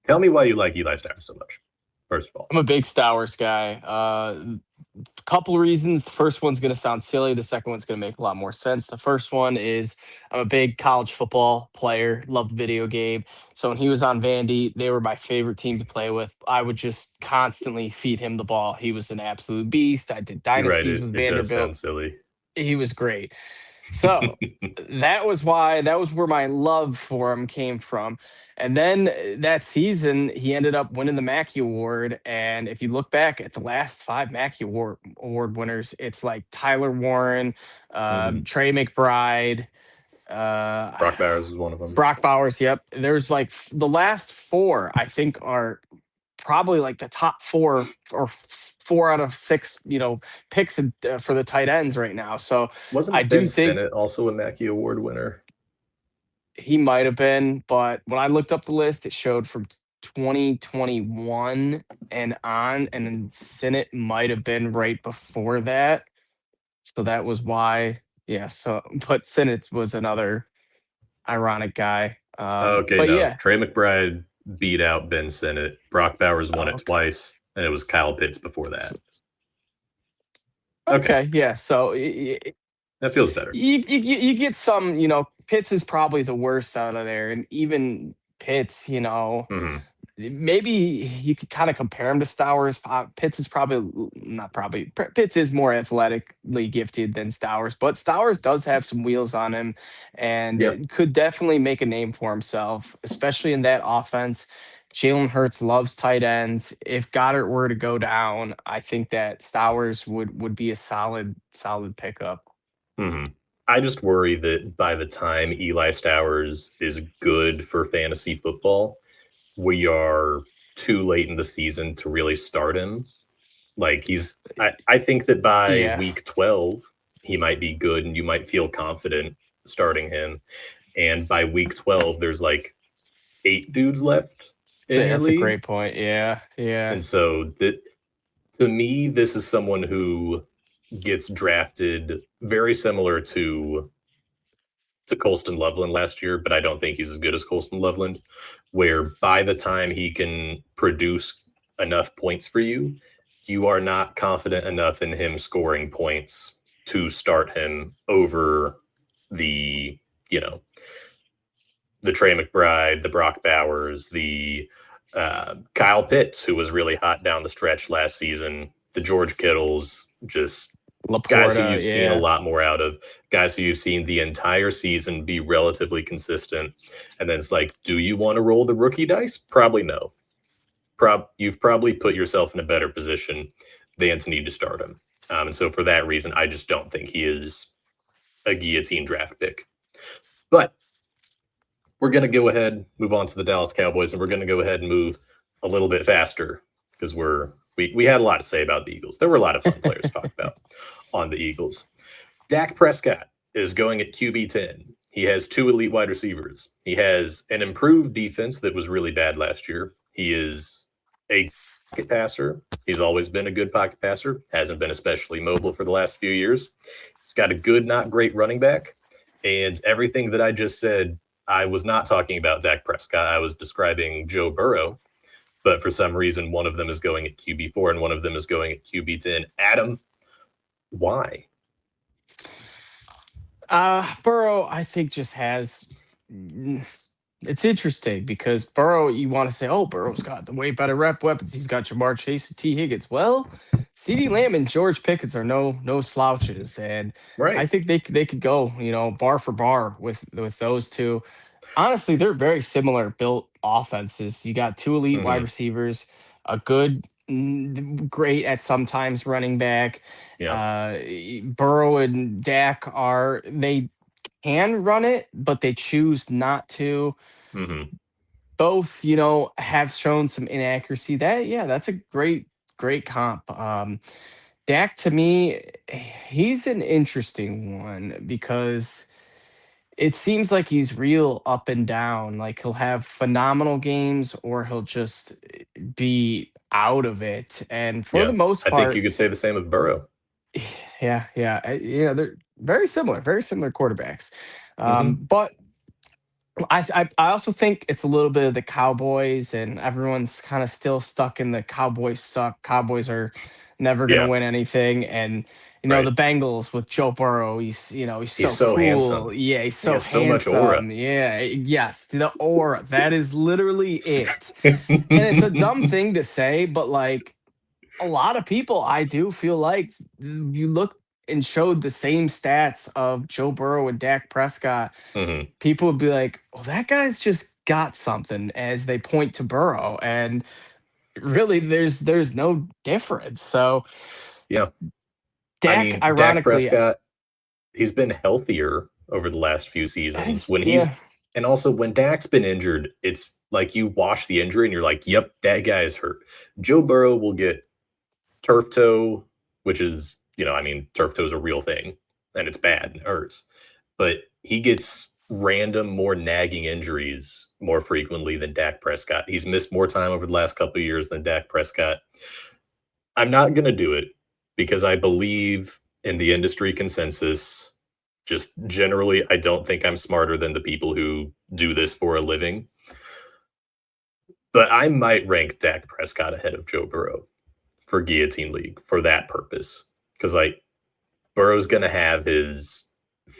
Tell me why you like Eli Stowers so much, first of all. I'm a big Stowers guy. Couple of reasons. The first one's going to sound silly. The second one's going to make a lot more sense. The first one is I'm a big college football player, love the video game. So when he was on Vandy, they were my favorite team to play with. I would just constantly feed him the ball. He was an absolute beast. I did You're right. dynasties with It does Vanderbilt. sound silly. He was great. So that was where my love for him came from. And then that season, he ended up winning the Mackey Award. And if you look back at the last 5 Mackey Award winners, it's like Tyler Warren, Mhm. Trey McBride, uh, Brock Bowers is one of them. Brock Bowers. Yep. There's like the last 4, I think, are probably like the top 4 or 4 out of 6, picks for the tight ends right now. So I Wasn't Ben do think Sinnott also a Mackey Award winner? he might have been, but when I looked up the list, it showed from 2021 and on, and then Sinnott might have been right before that. So that was why, yeah. So, but Sinnott was another ironic guy. Okay, But no. yeah. Trey McBride beat out Ben Sinnott. Brock Bowers won Oh, it okay. twice, and it was Kyle Pitts before that. So- Okay, okay. Yeah. So that feels better. you get some, Pitts is probably the worst out of there, and even Pitts, Mhm. maybe you could kind of compare him to Stowers. Pitts is probably not probably. Pitts is more athletically gifted than Stowers, but Stowers does have some wheels on him, and Yep. it could definitely make a name for himself, especially in that offense. Jalen Hurts loves tight ends. If Goddard were to go down, I think that Stowers would be a solid pickup. Mhm. I just worry that by the time Eli Stowers is good for fantasy football, we are too late in the season to really start him. Like I think that by Yeah, week 12, he might be good and you might feel confident starting him. And by week 12, there's like 8 dudes left in your that's a league. great point. Yeah, yeah. And so that to me, this is someone who gets drafted very similar to Colston Loveland last year, but I don't think he's as good as Colston Loveland, where by the time he can produce enough points for you, you are not confident enough in him scoring points to start him over the, you know, the Trey McBride, the Brock Bowers, the Kyle Pitts, who was really hot down the stretch last season, the George Kittles, just guys who Laporta, you've seen a yeah. lot more out of, guys who you've seen the entire season be relatively consistent. And then it's like, do you want to roll the rookie dice? Probably no. You've probably put yourself in a better position than to need to start him. And so for that reason, I just don't think he is a guillotine draft pick. But we're going to go ahead, move on to the Dallas Cowboys, and we're going to go ahead and move a little bit faster because we had a lot to say about the Eagles. There were a lot of fun players to talk about on the Eagles. Dak Prescott is going at QB 10. He has 2 elite wide receivers. He has an improved defense that was really bad last year. He is a pocket passer. He's always been a good pocket passer, hasn't been especially mobile for the last few years. He's got a good, not great running back. And everything that I just said, I was not talking about Dak Prescott. I was describing Joe Burrow. But for some reason, one of them is going at QB4 and one of them is going at QB10. Adam, Why? Burrow, I think, just has. It's interesting because Burrow, you want to say, oh, Burrow's got the way better weapons. He's got Jamar Chase and T. Higgins. Well, Ceedee Lamb and George Pickens are no slouches, and I Right. think they could go, bar for bar with those two. Honestly, they're very similar built offenses. You got two elite wide Hmm. receivers, a good, great at sometimes running back. Yeah. Uh, Burrow and Dak they can run it, but they choose not to. Hmm. Both, have shown some inaccuracy. That's a great comp. Dak to me, he's an interesting one because it seems like he's real up and down. Like he'll have phenomenal games or he'll just be out of it. And for the Yeah. most I think you part, could say the same of Burrow. they're very similar quarterbacks. Hmm. But I also think it's a little bit of the Cowboys, and everyone's kind of still stuck in the Cowboys suck. Cowboys are never going to Yeah. win anything, and Right. the Bengals with Joe Burrow. He's He's so so cool. handsome. Yeah, he's He so has so much aura. handsome. Yeah, yes, the aura. That is literally it. And it's a dumb thing to say, but like a lot of people, I do feel like you look and showed the same stats of Joe Burrow and Dak Prescott, Hmm. people would be like, "Well, that guy's just got something," as they point to Burrow, and really, there's no difference. So Yeah. I Dak, mean, Dak ironically, Prescott, he's been healthier over the last few seasons. yeah, And also when Dak's been injured, it's like you wash the injury and you're like, yep, that guy is hurt. Joe Burrow will get turf toe, which is, I mean, turf toe is a real thing and it's bad and hurts, but he gets random, more nagging injuries more frequently than Dak Prescott. He's missed more time over the last couple of years than Dak Prescott. I'm not going to do it because I believe in the industry consensus. Just generally, I don't think I'm smarter than the people who do this for a living. But I might rank Dak Prescott ahead of Joe Burrow for Guillotine League for that purpose. Because like Burrow's gonna have his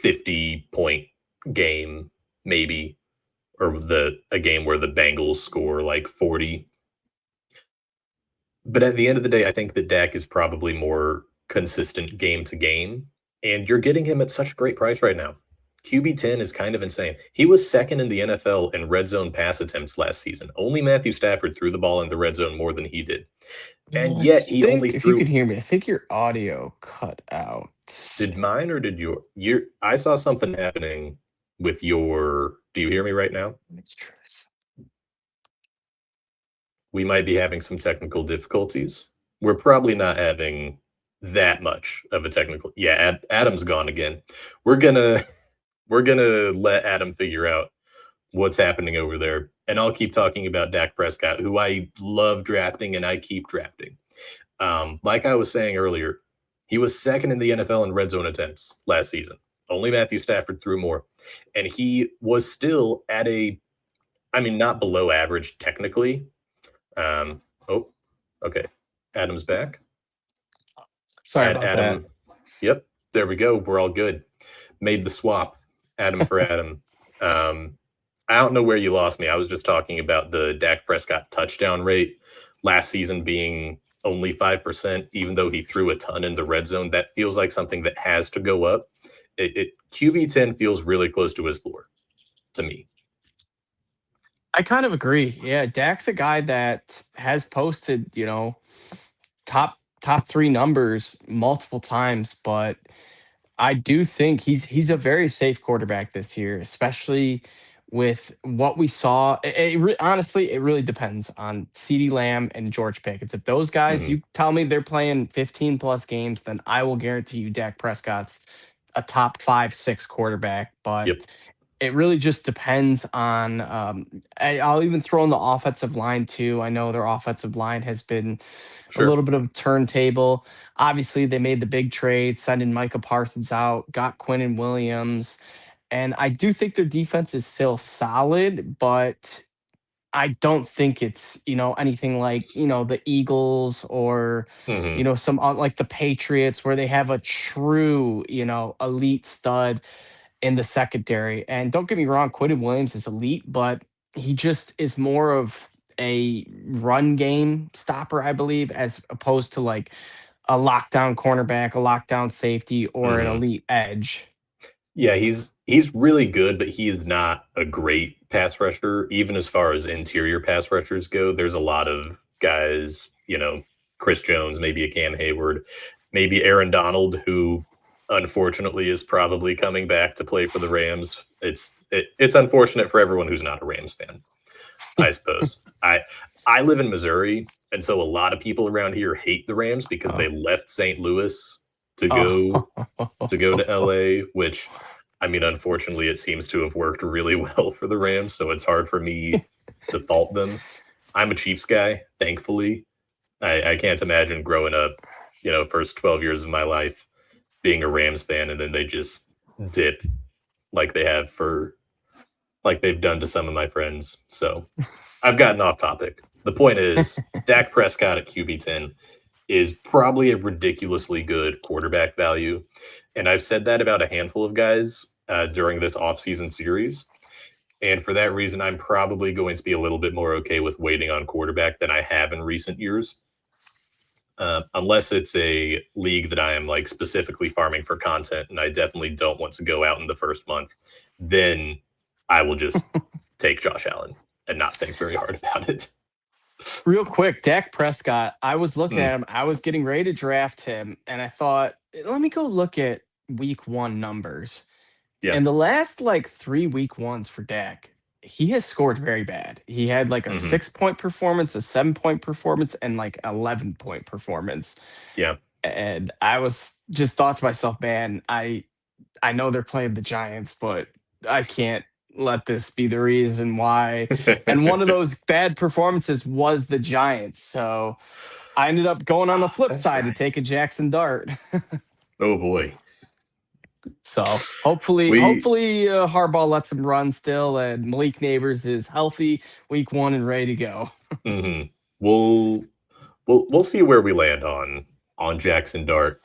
50-point game, maybe, or a game where the Bengals score like 40. But at the end of the day, I think that Dak is probably more consistent game to game, and you're getting him at such a great price right now. QB10 is kind of insane. He was second in the NFL in red zone pass attempts last season. Only Matthew Stafford threw the ball in the red zone more than he did. And I yet he only think if you threw can hear me, I think your audio cut out. did mine or did your I saw something happening with your do you hear me right now? Let's try this. We might be having some technical difficulties. We're probably not having that much of a technical. Yeah, Adam's gone again. We're gonna we're gonna let Adam figure out what's happening over there, and I'll keep talking about Dak Prescott, who I love drafting and I keep drafting. Like I was saying earlier, he was second in the NFL in red zone attempts last season. Only Matthew Stafford threw more, and he was still at I mean, not below average technically, oh, okay. Adam's back. Sorry Add about that. Adam. Yep, there we go. We're all good. Made the swap. Adam for Adam. Um, I don't know where you lost me. I was just talking about the Dak Prescott touchdown rate last season being only 5%, even though he threw a ton in the red zone. That feels like something that has to go up. QB10 feels really close to his floor to me. I kind of agree. Yeah, Dak's a guy that has posted, top three numbers multiple times, but I do think he's a very safe quarterback this year, especially with what we saw. Honestly, it really depends on Ceedee Lamb and George Pickens. If those guys, Mhm. you tell me they're playing 15 plus games, then I will guarantee you Dak Prescott's a top 5, 6 quarterback. But Yep, it really just depends on. I'll even throw in the offensive line too. I know their offensive line has been a sure. little bit of a turntable. Obviously, they made the big trade, sending Micah Parsons out, got Quinnen Williams, and I do think their defense is still solid, but I don't think it's, anything like, the Eagles or, Hmm. some like the Patriots where they have a true, elite stud in the secondary. And don't get me wrong, Quentin Williams is elite, but he just is more of a run game stopper, I believe, as opposed to like a lockdown cornerback, a lockdown safety, or an Hmm. elite edge. Yeah, he's really good, but he is not a great pass rusher. Even as far as interior pass rushers go, there's a lot of guys, Chris Jones, maybe a Cam Hayward, maybe Aaron Donald, who unfortunately is probably coming back to play for the Rams. It's unfortunate for everyone who's not a Rams fan, I suppose. I live in Missouri, and so a lot of people around here hate the Rams because Oh, they left St. Louis to go to go to oh. LA, which I mean, unfortunately, it seems to have worked really well for the Rams, so it's hard for me to fault them. I'm a Chiefs guy, thankfully. I can't imagine growing up, first 12 years of my life being a Rams fan and then they just dip like they have for like they've done to some of my friends. So I've gotten off topic. The point is, Dak Prescott at QB10 is probably a ridiculously good quarterback value. And I've said that about a handful of guys during this offseason series. And for that reason, I'm probably going to be a little bit more okay with waiting on quarterback than I have in recent years. Unless it's a league that I am like specifically farming for content and I definitely don't want to go out in the first month, then I will just take Josh Allen and not think very hard about it. Real quick, Dak Prescott, I was looking Mm, at him. I was getting ready to draft him, and I thought, let me go look at week one numbers. yeah. And the last like 3 week ones for Dak, he has scored very bad. He had like a Hmm. 6 point performance, a 7 point performance, and like 11 point performance. Yeah. And I was just thought to myself, man, I know they're playing the Giants, but I can't let this be the reason why. And one of those bad performances was the Giants. So I ended up going on the flip That's side and right. taking Jackson Dart. Oh boy. So hopefully, We Harbaugh lets him run still, and Malik Nabers is healthy week one and ready to go. mhm. we'll we'll see where we land on Jackson Dart.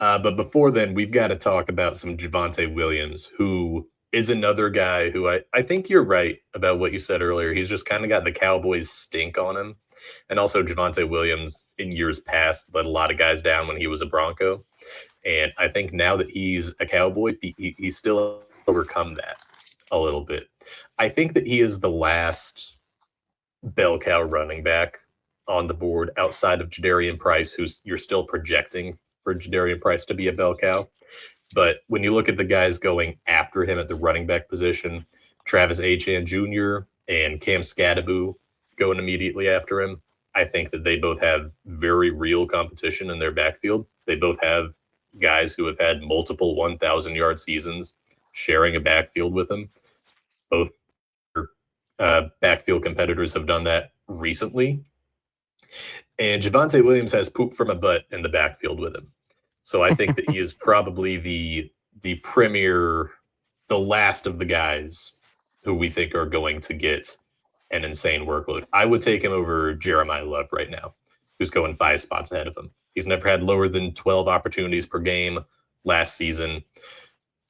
But before then, we've got to talk about some Javonte Williams, who is another guy who I think you're right about what you said earlier. He's just kind of got the Cowboys stink on him. And also Javonte Williams in years past let a lot of guys down when he was a Bronco. And I think now that he's a Cowboy, he's still overcome that a little bit. I think that he is the last bell cow running back on the board outside of Jadarian Price, who's you're still projecting for Jadarian Price to be a bell cow. But when you look at the guys going after him at the running back position, Travis Achan Jr. and Cam Scadaboo going immediately after him, I think that they both have very real competition in their backfield. They both have guys who have had multiple 1,000-yard seasons sharing a backfield with them. Both backfield competitors have done that recently. And Javonte Williams has poop from a butt in the backfield with him. So I think that he is probably the premier, the last of the guys who we think are going to get an insane workload. I would take him over Jeremiah Love right now, who's going 5 spots ahead of him. He's never had lower than 12 opportunities per game last season.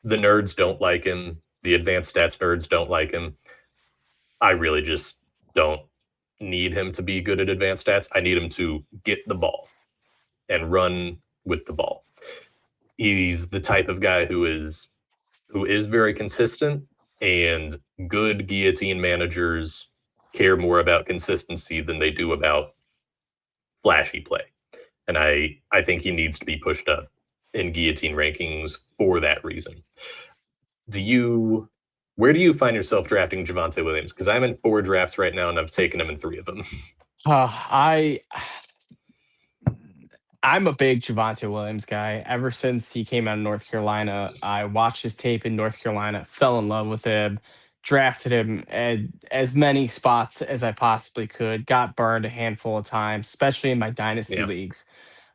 The nerds don't like him. The advanced stats nerds don't like him. I really just don't need him to be good at advanced stats. I need him to get the ball and run with the ball. He's the type of guy who is very consistent, and good guillotine managers care more about consistency than they do about flashy play. And I think he needs to be pushed up in guillotine rankings for that reason. Do you Where do you find yourself drafting Javonte Williams? Because I'm in 4 drafts right now and I've taken him in 3 of them. I I'm a big Javonte Williams guy. Ever since he came out of North Carolina, I watched his tape in North Carolina, fell in love with him, drafted him at as many spots as I possibly could, got burned a handful of times, especially in my dynasty Yeah. leagues.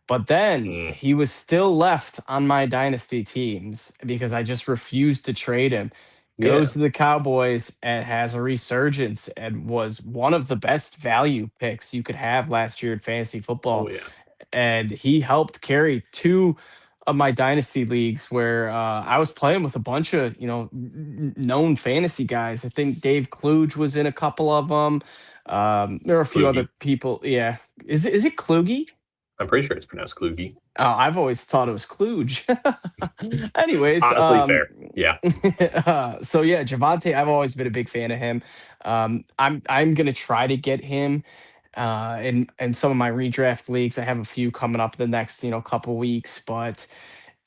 But then Mm, he was still left on my dynasty teams because I just refused to trade him. Yeah. goes to the Cowboys and has a resurgence and was one of the best value picks you could have last year in fantasy Oh football. yeah. And he helped carry two of my dynasty leagues where I was playing with a bunch of known fantasy guys. I think Dave Kluge was in a couple of them. There are a few other Kluge. people. Yeah, is it Kluge? I'm pretty sure it's pronounced Kluge. Oh, I've always thought it was Kluge. Anyways, Honestly, fair. Yeah. so yeah, Javonte, I've always been a big fan of him. I'm gonna try to get him in some of my redraft leagues. I have a few coming up the next couple weeks, but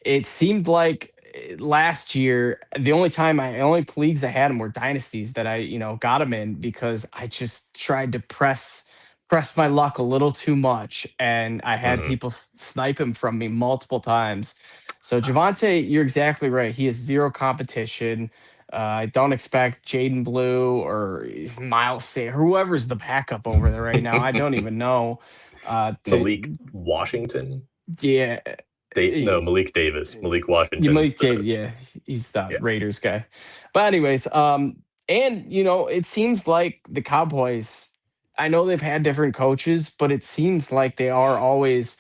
it seemed like last year the only leagues I had him were dynasties that I got him in because I just tried to press my luck a little too much, and I had Hmm. people snipe him from me multiple times. So Javante, you're exactly right. He has zero competition. I don't expect Jaden Blue or Miles Say whoever's the backup over there right now. I don't even know. To Malik Washington. Yeah, No, Malik Davis. Malik Washington's Malik Davis, the yeah, he's the yeah. Raiders guy. But anyways, and it seems like the Cowboys. I know they've had different coaches, but it seems like they are always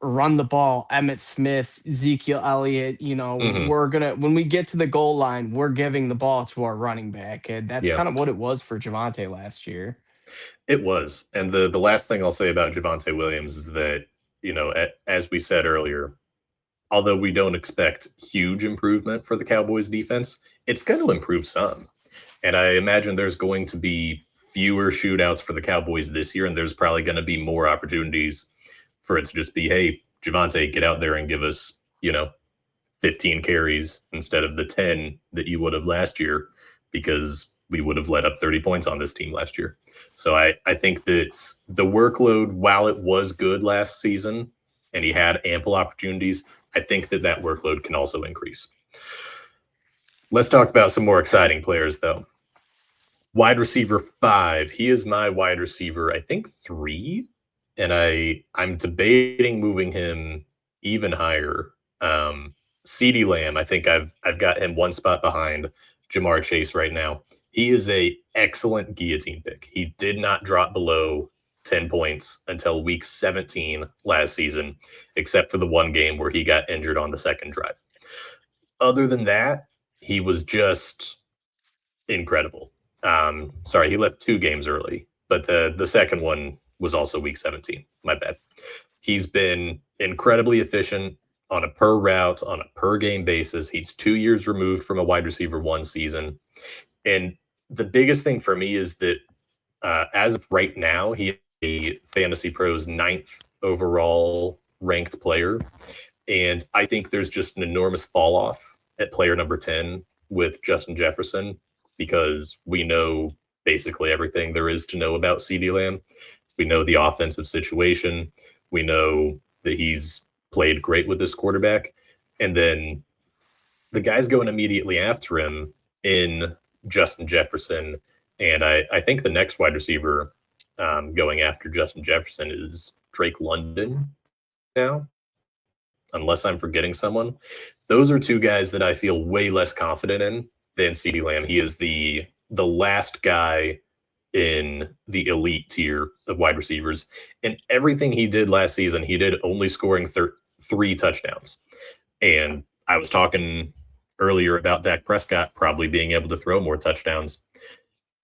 run the ball. Emmett Smith, Ezekiel Elliott. Hmm. We're gonna when we get to the goal line, we're giving the ball to our running back, and that's Yeah. kind of what it was for Javante last year. It was. And the last thing I'll say about Javonte Williams is that, as we said earlier, although we don't expect huge improvement for the Cowboys defense, it's going to improve some. And I imagine there's going to be fewer shootouts for the Cowboys this year, and there's probably going to be more opportunities for it to just be, hey, Javonte, get out there and give us, 15 carries instead of the 10 that you would have last year, because we would have let up 30 points on this team last year. So I think that the workload, while it was good last season and he had ample opportunities, I think that workload can also increase. Let's talk about some more exciting players, though. Wide receiver 5. He is my wide receiver, I think 3, and I'm debating moving him even higher. Ceedee Lamb, I think I've got him one spot behind Jamar Chase right now. He is a excellent guillotine pick. He did not drop below 10 points until week 17 last season, except for the one game where he got injured on the second drive. Other than that, he was just incredible. Sorry, he left 2 games early, but the second one was also week 17. My bad. He's been incredibly efficient on a per route, on a per game basis. He's 2 years removed from a wide receiver 1 season. And the biggest thing for me is that as of right now, he is a Fantasy Pros 9th overall ranked player. And I think there's just an enormous fall off at player number 10 with Justin Jefferson, because we know basically everything there is to know about Ceedee Lamb. We know the offensive situation. We know that he's played great with this quarterback. And then the guy's going immediately after him in Justin Jefferson. And I think the next wide receiver going after Justin Jefferson is Drake London now, unless I'm forgetting someone. Those are 2 guys that I feel way less confident in than Ceedee Lamb. He is the last guy in the elite tier of wide receivers. And everything he did last season, he did only scoring 3 touchdowns. And I was talking earlier about Dak Prescott probably being able to throw more touchdowns.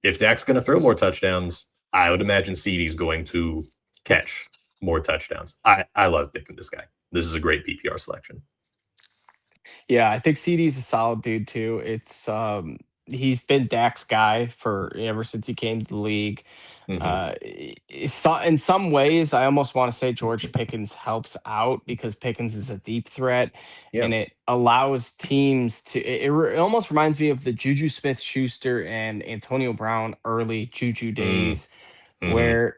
If Dak's going to throw more touchdowns, I would imagine CeeDee's going to catch more touchdowns. I love picking this guy. This is a great PPR selection. Yeah, I think CD's a solid dude too. He's been Dak's guy for ever since he came to the league. Hmm. In some ways, I almost want to say George Pickens helps out because Pickens is a deep threat, Yeah. and it allows teams to. It almost reminds me of the Juju Smith-Schuster and Antonio Brown early Juju Mm-hmm. days, where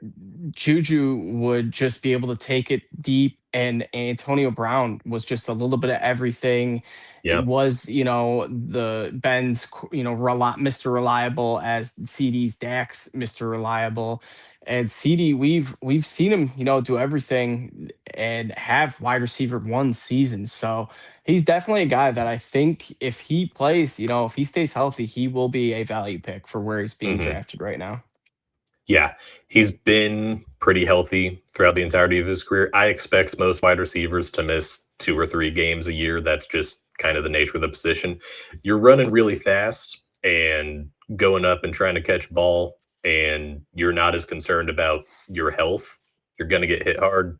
Juju would just be able to take it deep and Antonio Brown was just a little bit of everything. It Yeah. was, the Ben's, Mr. Reliable as CD's Dax Mr. Reliable. And CD, we've seen him, do everything and have wide receiver one season. So he's definitely a guy that I think if he plays, if he stays healthy, he will be a value pick for where he's being Hmm. drafted right now. Yeah, he's been pretty healthy throughout the entirety of his career. I expect most wide receivers to miss 2 or 3 games a year. That's just kind of the nature of the position. You're running really fast and going up and trying to catch ball, and you're not as concerned about your health. You're going to get hit hard.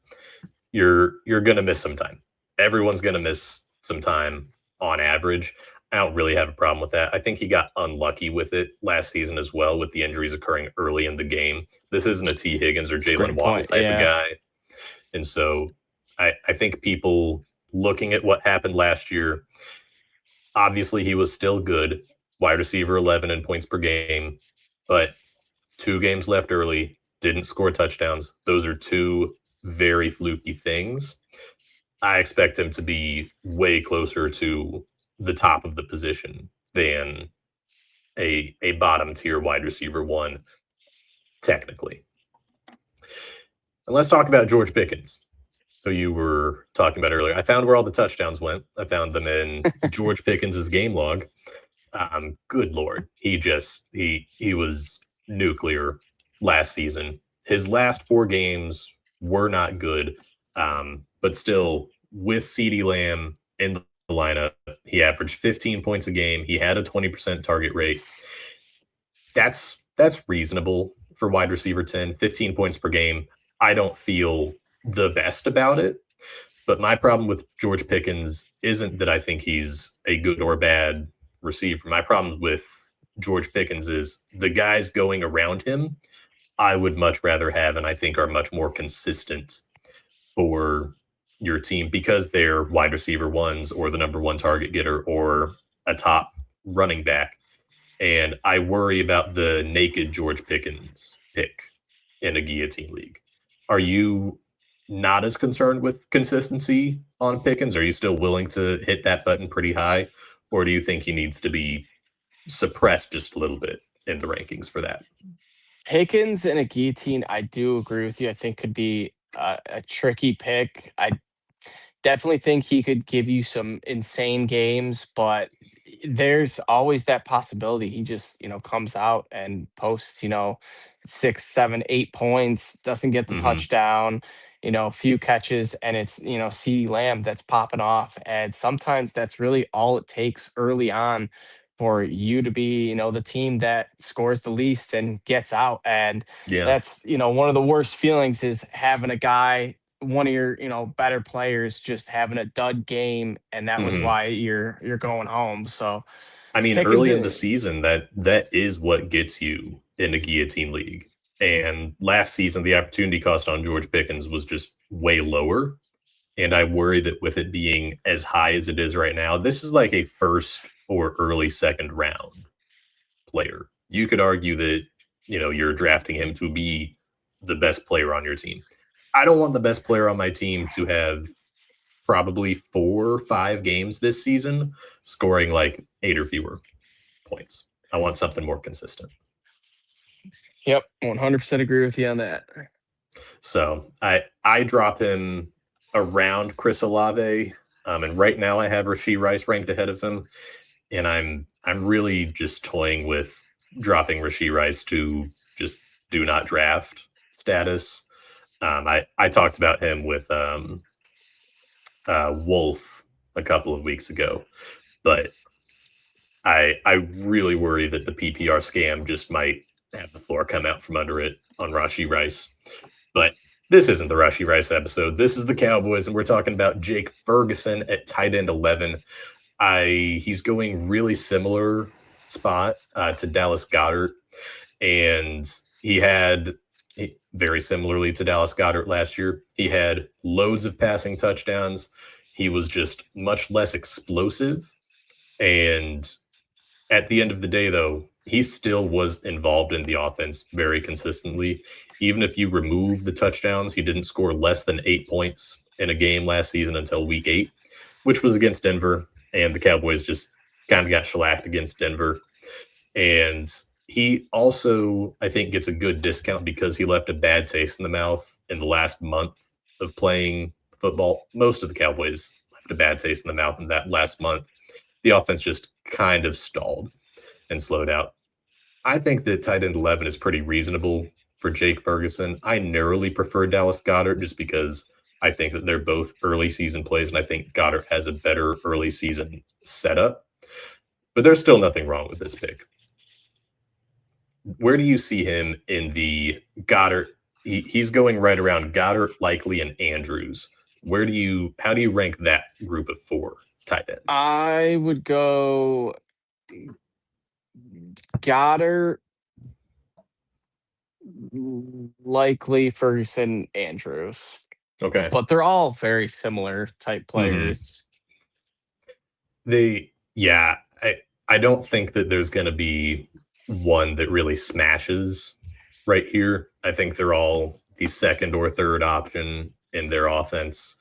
You're going to miss some time. Everyone's going to miss some time on average. I don't really have a problem with that. I think he got unlucky with it last season as well, with the injuries occurring early in the game. This isn't a T. Higgins or It's a Jalen great Waddle point. type of Yeah. guy. And so I think people looking at what happened last year, obviously he was still good, wide receiver 11 in points per game, but 2 games left early, didn't score touchdowns. Those are two very fluky things. I expect him to be way closer to the top of the position than a bottom tier wide receiver one, technically. And let's talk about George Pickens, who you were talking about earlier. I found where all the touchdowns went. I found them in George Pickens's game log. Good Lord. He was nuclear last season. His last 4 games were not good. But still, with Ceedee Lamb in the lineup, he averaged 15 points a game. He had a 20% target rate. That's reasonable for wide receiver 10, 15 points per game. I don't feel the best about it. But my problem with George Pickens isn't that I think he's a good or bad receiver. My problem with George Pickens is the guys going around him, I would much rather have, and I think are much more consistent for your team because they're wide receiver ones or the number one target getter or a top running back. And I worry about the naked George Pickens pick in a Guillotine League. Are you not as concerned with consistency on Pickens? Are you still willing to hit that button pretty high? Or do you think he needs to be suppressed just a little bit in the rankings for that? Pickens and a guillotine, I do agree with you. I think could be a tricky pick. I definitely think he could give you some insane games, but there's always that possibility he just, comes out and posts, 6, 7, 8 points, doesn't get the Hmm. touchdown, a few catches, and it's, CeeDee Lamb that's popping off. And sometimes that's really all it takes early on for you to be, the team that scores the least and gets out. And Yeah. that's, one of the worst feelings is having a guy, one of your better players just having a dud game, and that was Hmm. why you're going home. So I mean, Pickens early in the in, season, that is what gets you in the Guillotine League. And last season, the opportunity cost on George Pickens was just way lower. And I worry that with it being as high as it is right now, this is like a first or early second round player. You could argue that, you're drafting him to be the best player on your team. I don't want the best player on my team to have probably 4 or 5 games this season scoring like 8 or fewer points. I want something more consistent. yep, 100% agree with you on that. So I drop him around Chris Olave, and right now I have Rashee Rice ranked ahead of him, and I'm really just toying with dropping Rashee Rice to just do not draft status. I talked about him with Wolf a couple of weeks ago, but I really worry that the PPR scam just might have the floor come out from under it on Rashee Rice. But this isn't the Rashee Rice episode. This is the Cowboys, and we're talking about Jake Ferguson at tight end 11. He's going really similar spot to Dallas Goedert, and very similarly to Dallas Goedert last year. He had loads of passing touchdowns. He was just much less explosive, and at the end of the day, though, he still was involved in the offense very consistently. Even if you remove the touchdowns, he didn't score less than 8 points in a game last season until week 8, which was against Denver, and the Cowboys just kind of got shellacked against Denver. And he also, I think, gets a good discount because he left a bad taste in the mouth in the last month of playing football. Most of the Cowboys left a bad taste in the mouth in that last month. The offense just kind of stalled and slowed out. I think that tight end 11 is pretty reasonable for Jake Ferguson. I narrowly prefer Dallas Goedert just because I think that they're both early season plays, and I think Goddard has a better early season setup. But there's still nothing wrong with this pick. Where do you see him in the Goddard? He's going right around Goddard, Likely, and Andrews. How do you rank that group of 4 tight ends? I would go Goddard, Likely, Ferguson, Andrews. Okay. But they're all very similar type Mm-hmm. players. I don't think that there's going to be one that really smashes right here. I think they're all the second or third option in their offense,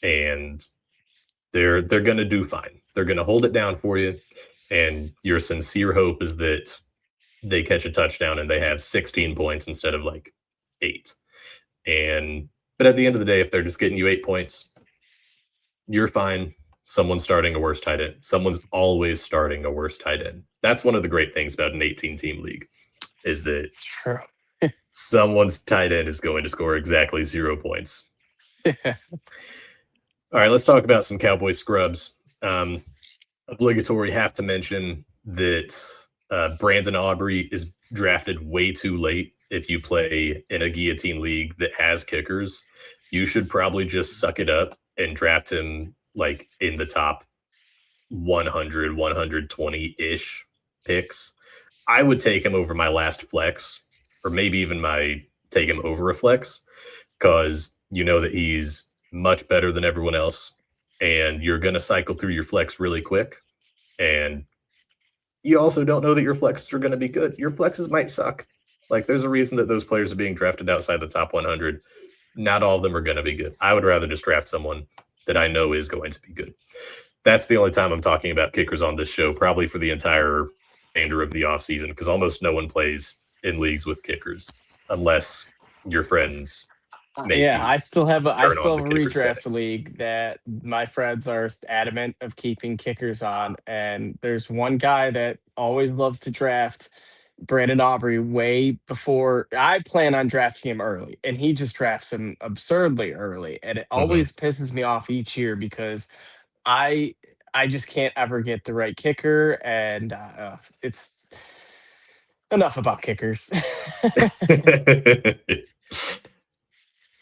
and they're going to do fine. They're going to hold it down for you, and your sincere hope is that they catch a touchdown and they have 16 points instead of like 8. But at the end of the day, if they're just getting you 8 points, you're fine. Someone's starting a worse tight end. Someone's always starting a worse tight end. That's one of the great things about an 18-team league is that It's true. someone's tight end is going to score exactly 0 points. All right, let's talk about some Cowboy scrubs. Obligatory, have to mention that Brandon Aubrey is drafted way too late. If you play in a Guillotine League that has kickers, you should probably just suck it up and draft him like in the top 100, 120-ish picks. I would take him over my last flex, or maybe even take him over a flex, because you know that he's much better than everyone else, and you're going to cycle through your flex really quick. And you also don't know that your flexes are going to be good. Your flexes might suck. Like, there's a reason that those players are being drafted outside the top 100. Not all of them are going to be good. I would rather just draft someone that I know is going to be good. That's the only time I'm talking about kickers on this show, probably for the entire remainder of the offseason, because almost no one plays in leagues with kickers unless your friends I still have a redraft settings. league that my friends are adamant of keeping kickers on, and there's one guy that always loves to draft Brandon Aubrey way before I plan on drafting him early, and he just drafts him absurdly early, and it always pisses me off each year because I just can't ever get the right kicker, and it's enough about kickers.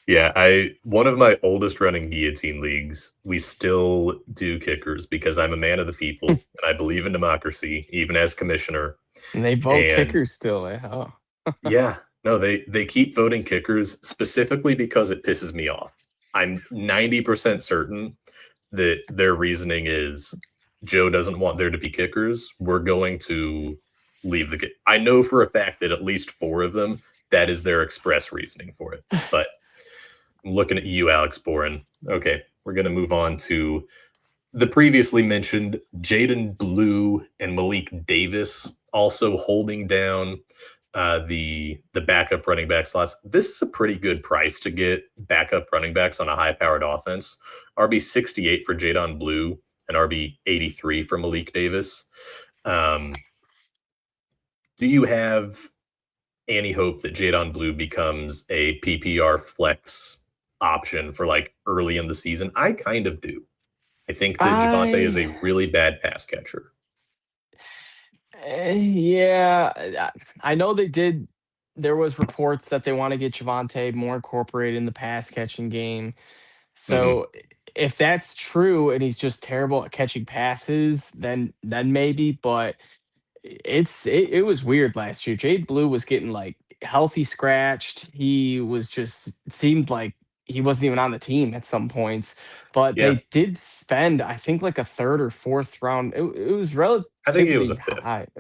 Yeah, one of my oldest running Guillotine leagues, we still do kickers because I'm a man of the people and I believe in democracy, even as commissioner. And they vote kickers still. Oh. Yeah, no, they keep voting kickers specifically because it pisses me off. I'm 90% certain that their reasoning is Joe doesn't want there to be kickers. We're going to leave the. I know for a fact that at least 4 of them, that is their express reasoning for it. But I'm looking at you, Alex Boren. Okay, we're going to move on to the previously mentioned Jaden Blue and Malik Davis, also holding down the backup running back slots. This is a pretty good price to get backup running backs on a high-powered offense. RB 68 for Jaden Blue and RB 83 for Malik Davis. Do you have any hope that Jaden Blue becomes a PPR flex option for like early in the season? I kind of do. I think that Javonte is a really bad pass catcher. Yeah, I know they did. There was reports that they want to get Javonte more incorporated in the pass catching game. So if that's true and he's just terrible at catching passes, then maybe. But it was weird last year. Jade Blue was getting like healthy scratched. He was just seemed like he wasn't even on the team at some points. But they did spend, I think, like a 3rd or 4th round. It was relatively. I think it was a 5th.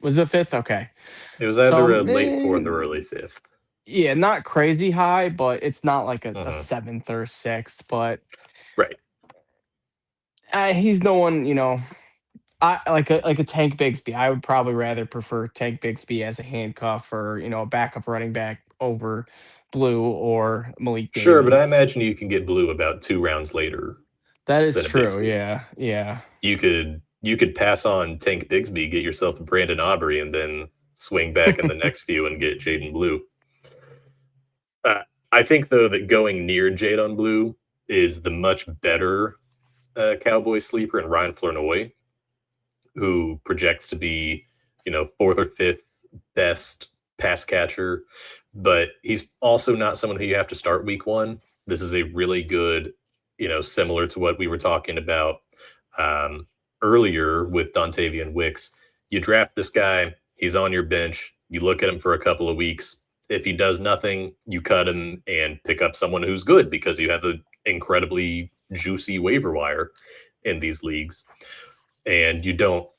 Was it a 5th? Okay. It was either a late 4th or early 5th. Yeah, not crazy high, but it's not like a Hmm. seventh or sixth. But Right. he's no one, I like a Tank Bigsby. I would probably rather prefer Tank Bigsby as a handcuff or a backup running back over Blue or Malik Sure, but I Davis. imagine you can get Blue about 2 rounds later That is than a true. Bixby. Yeah, yeah, You could pass on Tank Bigsby, get yourself a Brandon Aubrey, and then swing back in the next few and get Jaden Blue. I think though that going near Jaden Blue is the much better Cowboy sleeper in Ryan Flournoy, who projects to be, fourth or fifth best pass catcher, but he's also not someone who you have to start week one. This is a really good, similar to what we were talking about um, earlier with Dontavian Wicks. You draft this guy, he's on your bench, you look at him for a couple of weeks. If he does nothing, you cut him and pick up someone who's good because you have an incredibly juicy waiver wire in these leagues, and you don't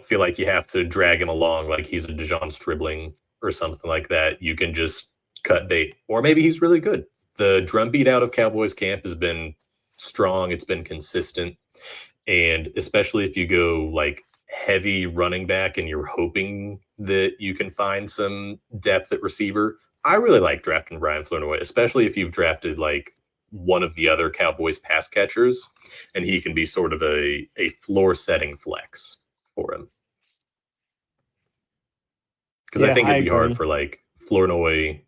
feel like you have to drag him along like he's a Dijon Stribling or something like that. You can just cut bait, or maybe he's really good. The drumbeat out of Cowboys camp has been strong. It's been consistent, and especially if you go like heavy running back and you're hoping that you can find some depth at receiver. I really like drafting Brian Flournoy, especially if you've drafted like one of the other Cowboys pass catchers, and he can be sort of a floor setting flex for him. Because I yeah. think I it'd be hard agree. for like Flournoy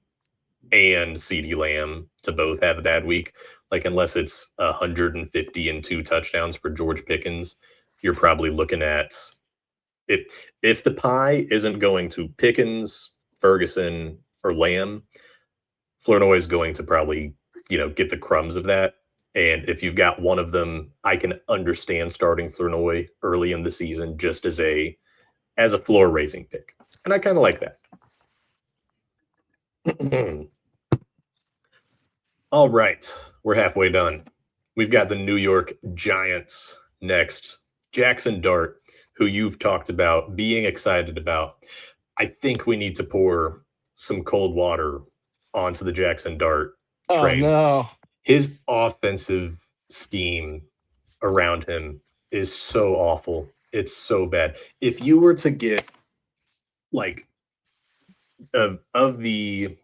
and Ceedee Lamb to both have a bad week. Like unless it's 150 and 2 touchdowns for George Pickens, you're probably looking at, if if the pie isn't going to Pickens, Ferguson, or Lamb, Flournoy is going to probably, get the crumbs of that. And if you've got one of them, I can understand starting Flournoy early in the season just as a floor raising pick. And I kind of like that. All right, we're halfway done. We've got the New York Giants next. Jackson Dart, who you've talked about being excited about. I think we need to pour some cold water onto the Jackson Dart Oh train. no. His offensive scheme around him is so awful. It's so bad. If you were to get like of the,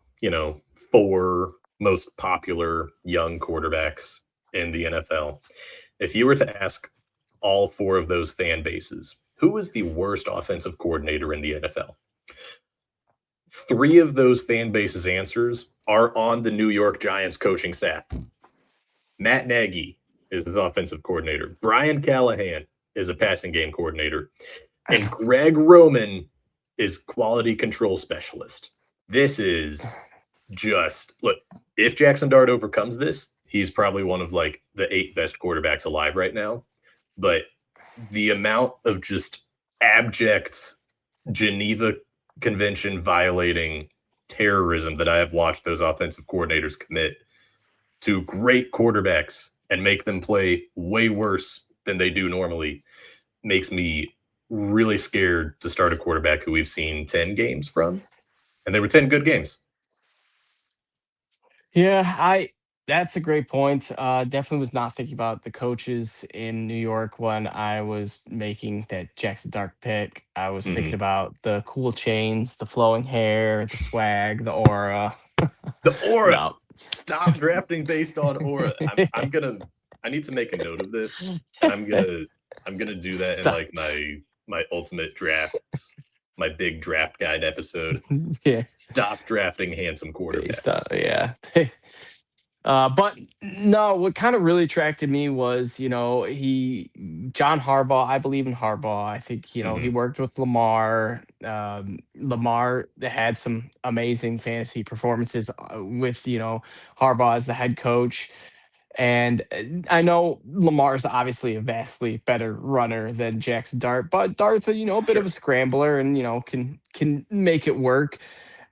four most popular young quarterbacks in the NFL, if you were to ask all four of those fan bases, who is the worst offensive coordinator in the NFL? Three of those fan bases' answers are on the New York Giants coaching staff. Matt Nagy is the offensive coordinator. Brian Callahan is a passing game coordinator. And Greg Roman is quality control specialist. This is just look, if Jackson Dart overcomes this, he's probably one of like the 8 best quarterbacks alive right now. But the amount of just abject Geneva Convention violating terrorism that I have watched those offensive coordinators commit to great quarterbacks and make them play way worse than they do normally makes me really scared to start a quarterback who we've seen 10 games from. And they were 10 good games. Yeah, I that's a great point. Definitely was not thinking about the coaches in New York when I was making that Jackson Dart pick. I was thinking Mm-hmm. about the cool chains, the flowing hair, the swag, the aura. The aura. No. Stop drafting based on aura. I need to make a note of this, and I'm gonna do that in Stop. like my ultimate drafts, my big draft guide episode. Yeah, Stop drafting handsome based on quarterbacks. yeah. But no, what kind of really attracted me was, John Harbaugh. I believe in Harbaugh. I think, he Mm-hmm. worked with Lamar. Lamar had some amazing fantasy performances with, Harbaugh as the head coach. And I know Lamar's obviously a vastly better runner than Jackson Dart, but Dart's a bit of Sure. a scrambler and can make it work.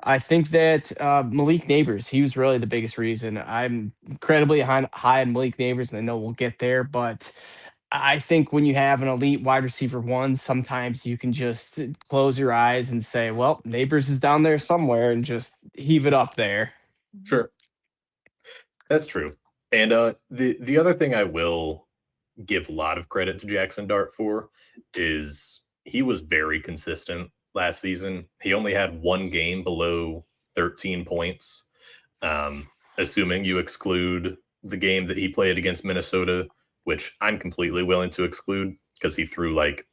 I think that Malik Nabers, he was really the biggest reason. I'm incredibly high on Malik Nabers, and I know we'll get there, but I think when you have an elite wide receiver one, sometimes you can just close your eyes and say, well, Nabers is down there somewhere and just heave it up there. Sure. That's true. And the other thing I will give a lot of credit to Jackson Dart for is he was very consistent last season. He only had one game below 13 points, assuming you exclude the game that he played against Minnesota, which I'm completely willing to exclude because he threw like,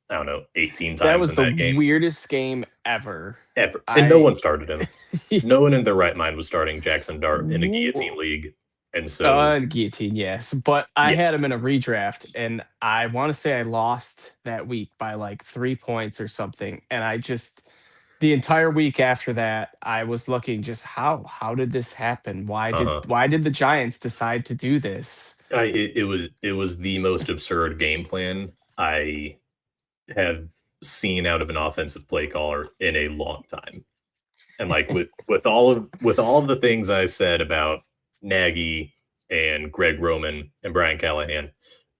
I don't know, 18 That times was in the that game. weirdest game ever. Ever. And no one started him. No one in their right mind was starting Jackson Dart in a Guillotine League. And so, Guillotine, yes. But I yeah. had him in a redraft, and I want to say I lost that week by like 3 points or something. And I just the entire week after that, I was looking just how did this happen? Why did the Giants decide to do this? It was the most absurd game plan I have seen out of an offensive play caller in a long time. And like with all of the things I said about Nagy and Greg Roman and Brian Callahan,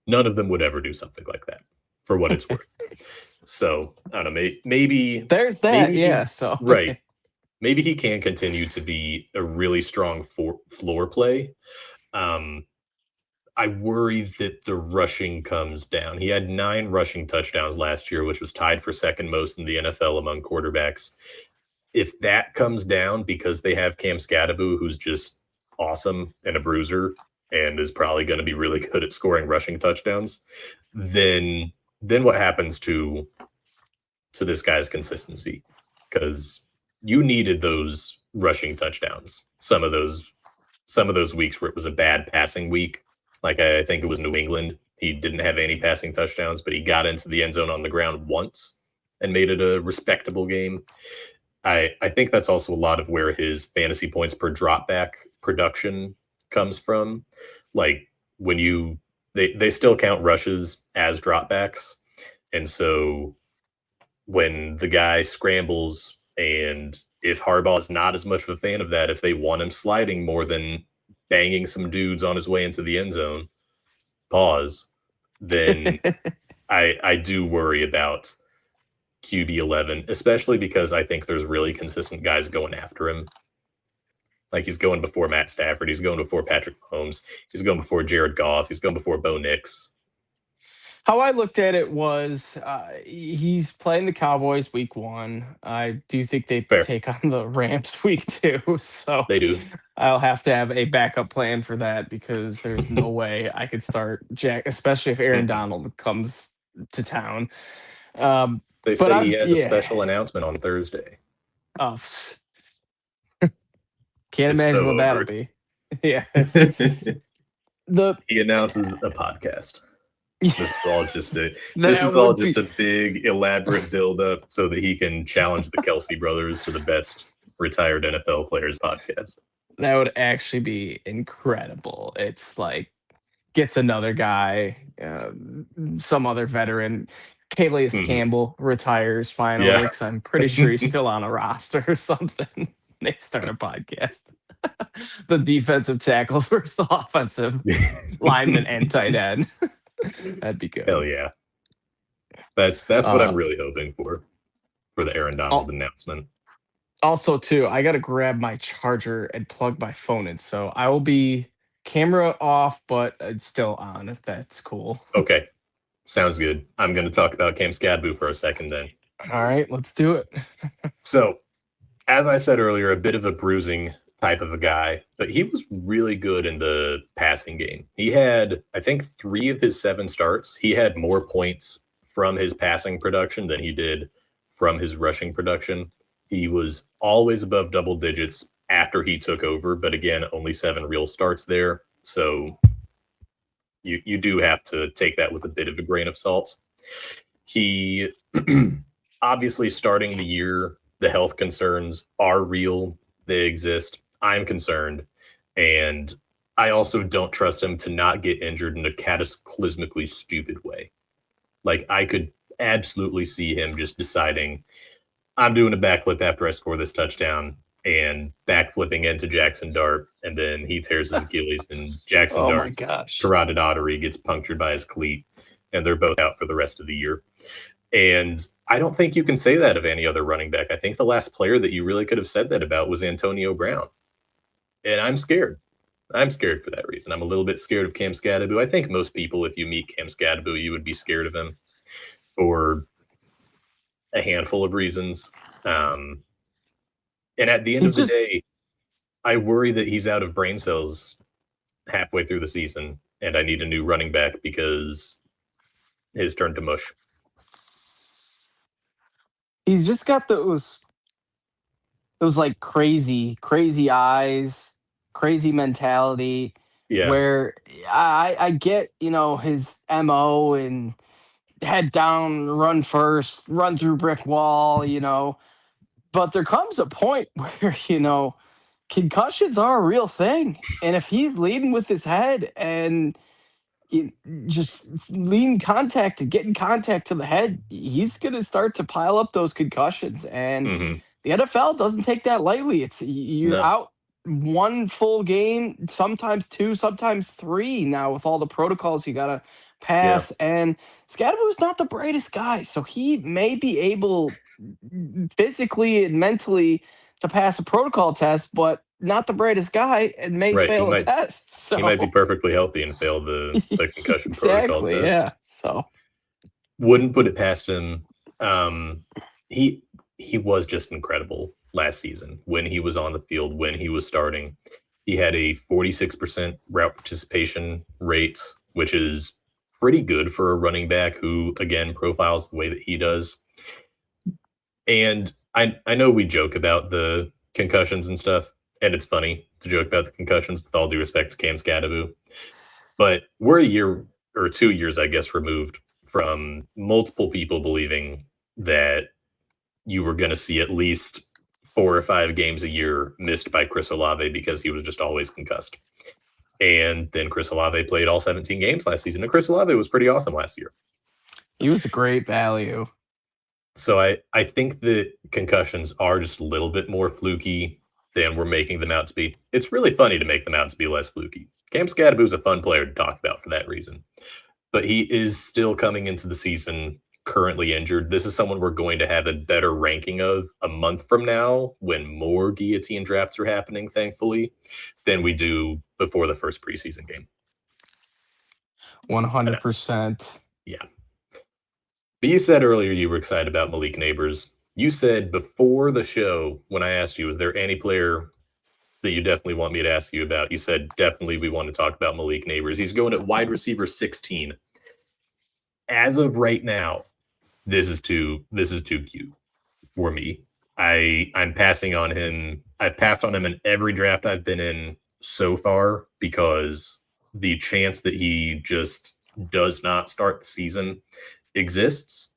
none of them would ever do something like that, for what it's worth. So I don't know. Maybe There's that, maybe yeah. he, So right. Maybe he can continue to be a really strong floor play. I worry that the rushing comes down. He had 9 rushing touchdowns last year, which was tied for second most in the NFL among quarterbacks. If that comes down because they have Cam Scadaboo, who's just awesome and a bruiser and is probably going to be really good at scoring rushing touchdowns, then what happens to this guy's consistency? Because you needed those rushing touchdowns. Some of those weeks where it was a bad passing week, like I think it was New England. He didn't have any passing touchdowns, but he got into the end zone on the ground once and made it a respectable game. I think that's also a lot of where his fantasy points per dropback production comes from. Like when they still count rushes as dropbacks. And so when the guy scrambles, and if Harbaugh is not as much of a fan of that, if they want him sliding more than banging some dudes on his way into the end zone, then I do worry about QB 11, especially because I think there's really consistent guys going after him. Like he's going before Matt Stafford, he's going before Patrick Mahomes, he's going before Jared Goff, he's going before Bo Nix. how I looked at it was he's playing the Cowboys week 1. I do think they Fair. take on the Rams week 2. So They do. I'll have to have a backup plan for that because there's no way I could start Jack, especially if Aaron Donald comes to town. They say he has a special announcement on Thursday. Oh, can't imagine what that'll be. Yeah. He announces a podcast. This is all just a big elaborate build-up so that he can challenge the Kelsey brothers to the best retired NFL players podcast. That would actually be incredible. It's like gets another guy, some other veteran. Calais Campbell retires finally because I'm pretty sure he's still on a roster or something. They start a podcast. The defensive tackles versus the offensive lineman and tight end. That'd be good. Hell yeah. That's what I'm really hoping for the Aaron Donald announcement. Also, too, I got to grab my charger and plug my phone in. So I will be camera off, but it's still on if that's cool. Okay. Sounds good. I'm going to talk about Cam Scadaboo for a second then. All right, let's do it. So, as I said earlier, a bit of a bruising type of a guy, but he was really good in the passing game. He had, I think, 3 of his 7 starts. He had more points from his passing production than he did from his rushing production. He was always above double digits after he took over, but again, only 7 real starts there. So you do have to take that with a bit of a grain of salt. He obviously starting the year, the health concerns are real. They exist. I'm concerned. And I also don't trust him to not get injured in a cataclysmically stupid way. Like I could absolutely see him just deciding, I'm doing a backflip after I score this touchdown, and backflipping into Jackson Dart, and then he tears his Achilles, and Jackson Dart's carotid artery gets punctured by his cleat. and they're both out for the rest of the year. And I don't think you can say that of any other running back. I think the last player that you really could have said that about was Antonio Brown. And I'm scared. I'm scared for that reason. I'm a little bit scared of Cam Scadaboo. I think most people, if you meet Cam Scadaboo, you would be scared of him for a handful of reasons. And at the end He's of the just day, I worry that he's out of brain cells halfway through the season, and I need a new running back because his turned to mush. he's just got those like crazy eyes, crazy mentality Yeah, where I get, his MO and head down, run first, run through brick wall. But there comes a point where, concussions are a real thing. And if he's leading with his head and you just lean contact to get in contact to the head, he's going to start to pile up those concussions. And hmm the NFL doesn't take that lightly. It's you're no, out one full game, sometimes two, sometimes three now with all the protocols you got to yeah, pass. And Scadaboo is not the brightest guy, so he may be able physically and mentally to pass a protocol test, but not the brightest guy and may right. fail a test. He might be So perfectly healthy and fail the concussion protocol exactly, test. yeah. So Wouldn't put it past him. Um, he he was just incredible last season when he was on the field, when he was starting. He had a 46% route participation rate, which is pretty good for a running back who, again, profiles the way that he does. And I know we joke about the concussions and stuff, and it's funny to joke about the concussions with all due respect to Cam Scadaboo. But we're a year or 2 years, I guess, removed from multiple people believing that you were gonna see at least 4 or 5 games a year missed by Chris Olave because he was just always concussed. And then Chris Olave played all 17 games last season, and Chris Olave was pretty awesome last year. he was a great value. So I think that concussions are just a little bit more fluky than we're making them out to be. It's really funny to make them out to be less fluky. Cam Scadaboo's a fun player to talk about for that reason. But he is still coming into the season currently injured. This is someone we're going to have a better ranking of a month from now when more guillotine drafts are happening, thankfully, than we do before the first preseason game. I know. 100%. Yeah. But you said earlier you were excited about Malik Nabers. You said before the show, when I asked you, is there any player that you definitely want me to ask you about? You said definitely we want to talk about Malik Nabers. He's going at wide receiver 16. As of right now, this is too cute for me. I'm passing on him. I've passed on him in every draft I've been in so far because the chance that he just does not start the season exists,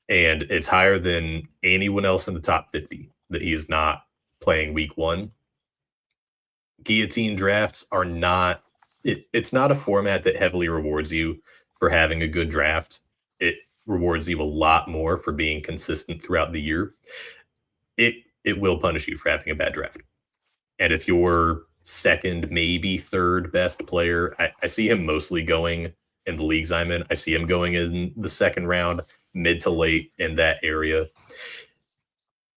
and it's higher than anyone else in the top 50 that he is not playing week 1. Guillotine drafts are not it's not a format that heavily rewards you for having a good draft. It rewards you a lot more for being consistent throughout the year. It will punish you for having a bad draft. And if you're second, maybe third best player, I see him mostly going in the leagues I'm in. I see him going in the second round, mid to late in that area.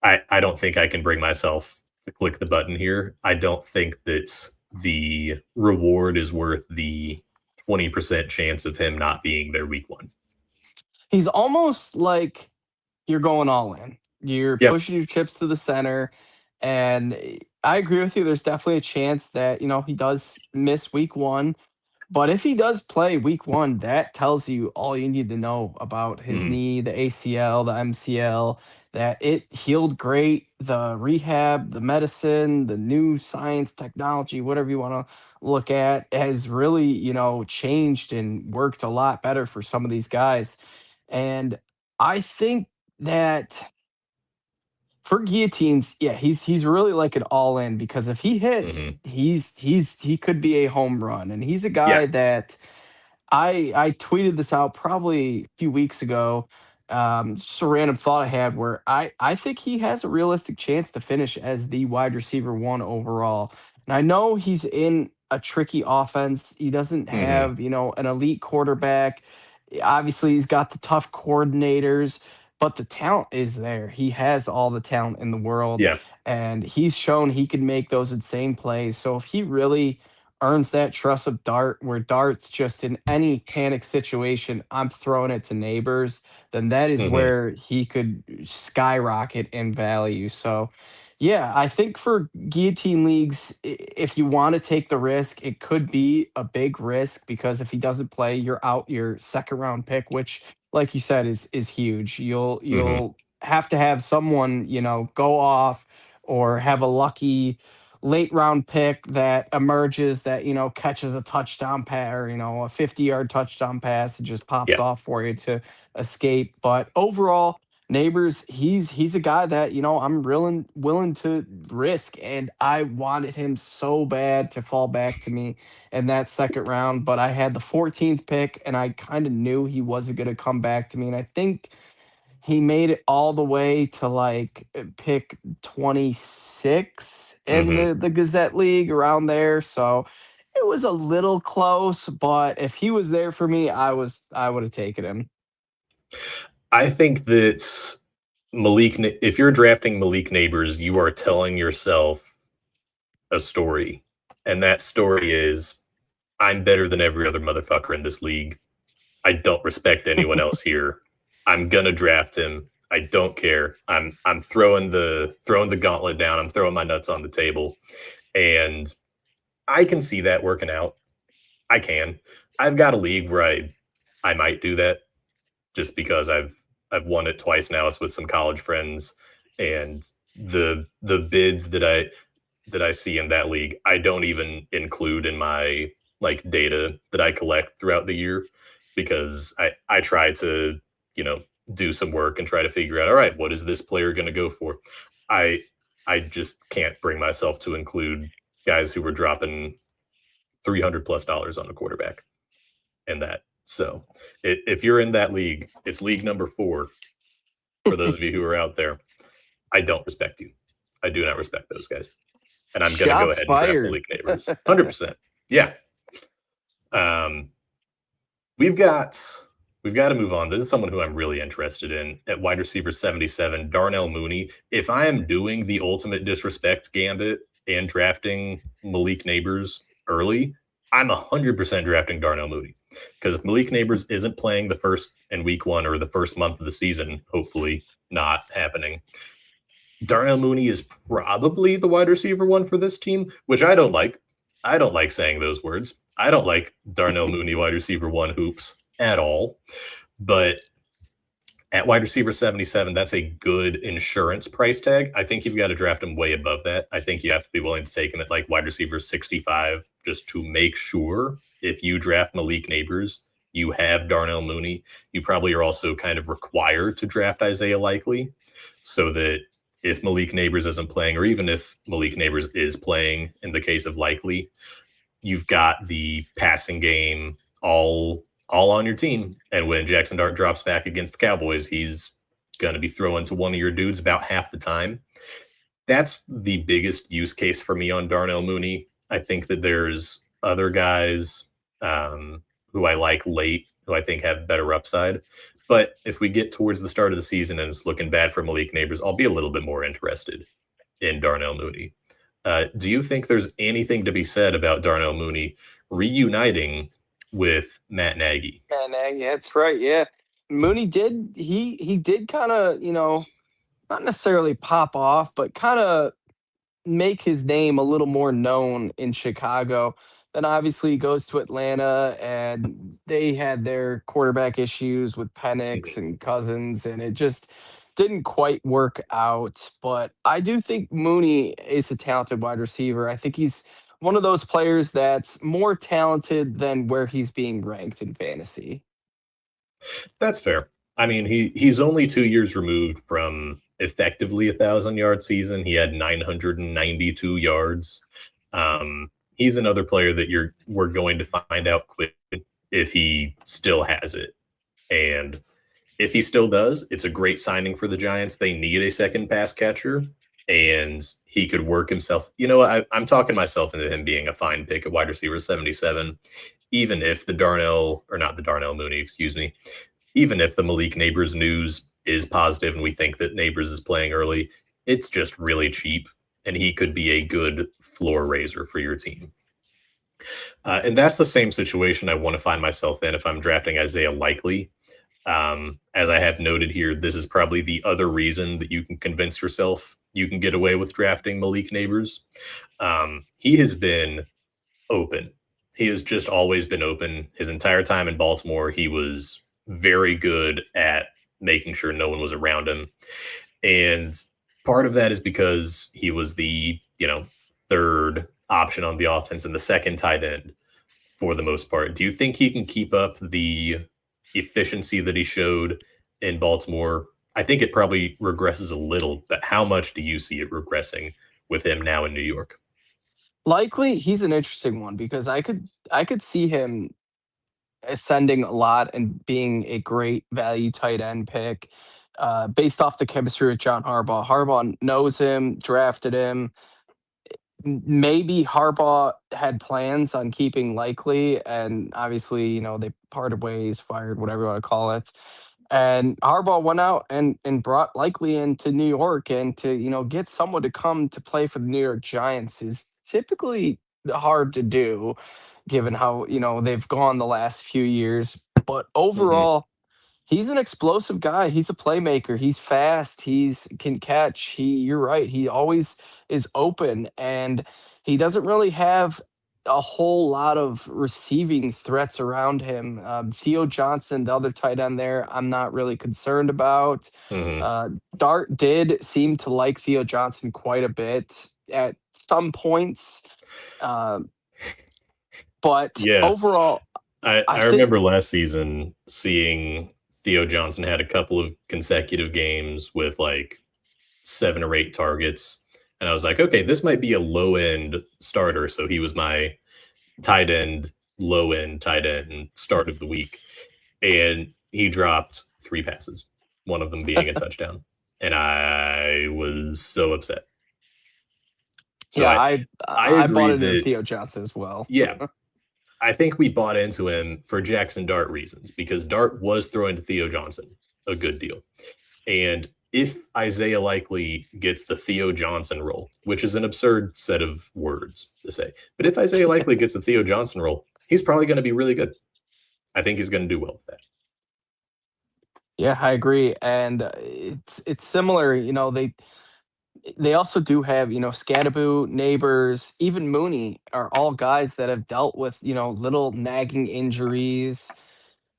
I don't think I can bring myself to click the button here. I don't think that the reward is worth the 20% chance of him not being there week 1. He's almost like you're going all in. You're Yep. pushing your chips to the center. And I agree with you. There's definitely a chance that, he does miss week one. But if he does play week one, that tells you all you need to know about his Mhm. knee, the ACL, the MCL, that it healed great, the rehab, the medicine, the new science, technology, whatever you want to look at, has really, changed and worked a lot better for some of these guys. And I think that for guillotines, yeah, he's really like an all in because if he hits, Mhm. he could be a home run. And he's a Yeah. guy that I tweeted this out probably a few weeks ago. Just a random thought I had where I think he has a realistic chance to finish as the wide receiver one overall. And I know he's in a tricky offense. He doesn't Mhm. have, an elite quarterback. Obviously, he's got the tough coordinators, but the talent is there. He has all the talent in the world, Yeah. and he's shown he can make those insane plays. So if he really earns that trust of Dart, where Dart's just in any panic situation, I'm throwing it to Neighbors, then that is Hmm. where he could skyrocket in value. So yeah, I think for guillotine leagues, if you want to take the risk, it could be a big risk because if he doesn't play, you're out your second round pick, which, like you said, is huge. Hmm. You'll have to have someone, go off or have a lucky late round pick that emerges that catches a touchdown pass or a 50-yard touchdown pass and just pops Yeah. off for you to escape. But overall, Neighbors, he's a guy that I'm really willing to risk, and I wanted him so bad to fall back to me in that second round, but I had the 14th pick, and I kind of knew he wasn't going to come back to me, and I think he made it all the way to like pick 26 in Hmm. the Gazette League around there, so it was a little close, but if he was there for me, I would have taken him. I think that if you're drafting Malik Neighbors, you are telling yourself a story. And that story is I'm better than every other motherfucker in this league. I don't respect anyone else here. I'm gonna draft him. I don't care. I'm throwing the gauntlet down. I'm throwing my nuts on the table. And I can see that working out. I can. I've got a league where I might do that just because I've won it twice now. It's with some college friends, and the bids that I see in that league, I don't even include in my like data that I collect throughout the year because I try to, you know, do some work and try to figure out, all right, what is this player going to go for? I I just can't bring myself to include guys who were dropping $300+ on a quarterback and that. So if you're in that league, it's league number 4 for those of you who are out there. I don't respect you. I do not respect those guys. And I'm going to go Shots ahead and draft fired. Malik Neighbors. 100%. Yeah. Um, we've got we've got to move on. This is someone who I'm really interested in at wide receiver 77, Darnell Mooney. If I am doing the ultimate disrespect gambit and drafting Malik Neighbors early, I'm 100% drafting Darnell Mooney. Because if Malik Neighbors isn't playing the first in week 1 or the first month of the season, hopefully not happening, Darnell Mooney is probably the wide receiver 1 for this team, which I don't like. I don't like saying those words. I don't like Darnell Mooney wide receiver 1 hoops at all. But at wide receiver 77, that's a good insurance price tag. I think you've got to draft him way above that. I think you have to be willing to take him at like wide receiver 65 just to make sure if you draft Malik Neighbors, you have Darnell Mooney. You probably are also kind of required to draft Isaiah Likely so that if Malik Neighbors isn't playing, or even if Malik Neighbors is playing in the case of Likely, you've got the passing game all on your team. And when Jackson Dart drops back against the Cowboys, he's going to be throwing to one of your dudes about half the time. That's the biggest use case for me on Darnell Mooney. I think that there's other guys who I like late, who I think have better upside. But if we get towards the start of the season and it's looking bad for Malik Neighbors, I'll be a little bit more interested in Darnell Mooney. Do you think there's anything to be said about Darnell Mooney reuniting with Matt Nagy? Yeah, that's right. Yeah, Mooney did. He did kind of not necessarily pop off, but kind of make his name a little more known in Chicago. Then obviously he goes to Atlanta, and they had their quarterback issues with Penix Mhm. and Cousins, and it just didn't quite work out. But I do think Mooney is a talented wide receiver. I think he's one of those players that's more talented than where he's being ranked in fantasy. That's fair. I mean, he's only 2 years removed from effectively 1,000-yard season. He had 992 yards. He's another player that we're going to find out quick if he still has it. And if he still does, it's a great signing for the Giants. They need a second pass catcher, and he could work himself. I'm talking myself into him being a fine pick at wide receiver 77. even if the Darnell, or not the Darnell Mooney, excuse me, even if the Malik Nabers news is positive and we think that Nabers is playing early, it's just really cheap, and he could be a good floor raiser for your team. And that's the same situation I want to find myself in if I'm drafting Isaiah Likely. As I have noted here, this is probably the other reason that you can convince yourself you can get away with drafting Malik Nabers. He has been open. He has just always been open. His entire time in Baltimore, he was very good at making sure no one was around him. And part of that is because he was the, third option on the offense and the second tight end for the most part. Do you think he can keep up the efficiency that he showed in Baltimore? I think it probably regresses a little, but how much do you see it regressing with him now in New York? Likely, he's an interesting one because I could see him ascending a lot and being a great value tight end pick, based off the chemistry with John Harbaugh. Harbaugh knows him, drafted him. Maybe Harbaugh had plans on keeping Likely, and obviously, they parted ways, fired, whatever you want to call it. And Harbaugh went out and brought Likely into New York, and to get someone to come to play for the New York Giants is typically hard to do, given how they've gone the last few years. But Mm-hmm. overall, he's an explosive guy. He's a playmaker. He's fast. He's can catch. You're right. He always is open, and he doesn't really have a whole lot of receiving threats around him. Theo Johnson, the other tight end there, I'm not really concerned about. Mm-hmm. Dart did seem to like Theo Johnson quite a bit at some points, uh, but Yeah. overall, I I think remember last season seeing Theo Johnson had a couple of consecutive games with like 7 or 8 targets. And I was like, okay, this might be a low end starter. So he was my tight end, low end tight end start of the week. And he dropped 3 passes, one of them being a touchdown. And I was so upset. So yeah, I I I bought agree into that, Theo Johnson as well. yeah, I think we bought into him for Jackson Dart reasons because Dart was throwing to Theo Johnson a good deal. And if Isaiah Likely gets the Theo Johnson role, which is an absurd set of words to say, but if Isaiah Likely gets the Theo Johnson role, he's probably going to be really good. I think he's going to do well with that. Yeah, I agree, and it's similar. They also do have Scadaboo, Neighbors, even Mooney are all guys that have dealt with little nagging injuries.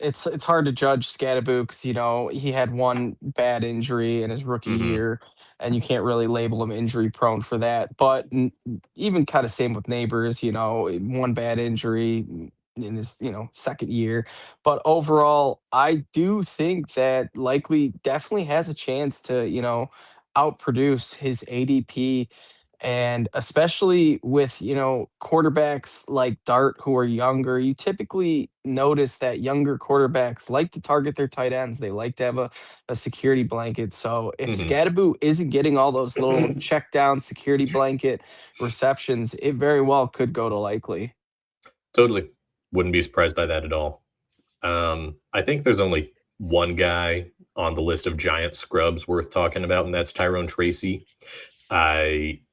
It's hard to judge Scadaboo because he had one bad injury in his rookie Hmm. year, and you can't really label him injury prone for that. But even kind of same with Neighbors, one bad injury in his second year. But overall, I do think that Likely definitely has a chance to outproduce his ADP, and especially with quarterbacks like Dart who are younger, you typically notice that younger quarterbacks like to target their tight ends. They like to have a security blanket. So if Hmm. Scadaboo isn't getting all those little check down security blanket receptions, it very well could go to Likely. Totally. Wouldn't be surprised by that at all. I think there's only one guy on the list of giant scrubs worth talking about, and that's Tyrone Tracy.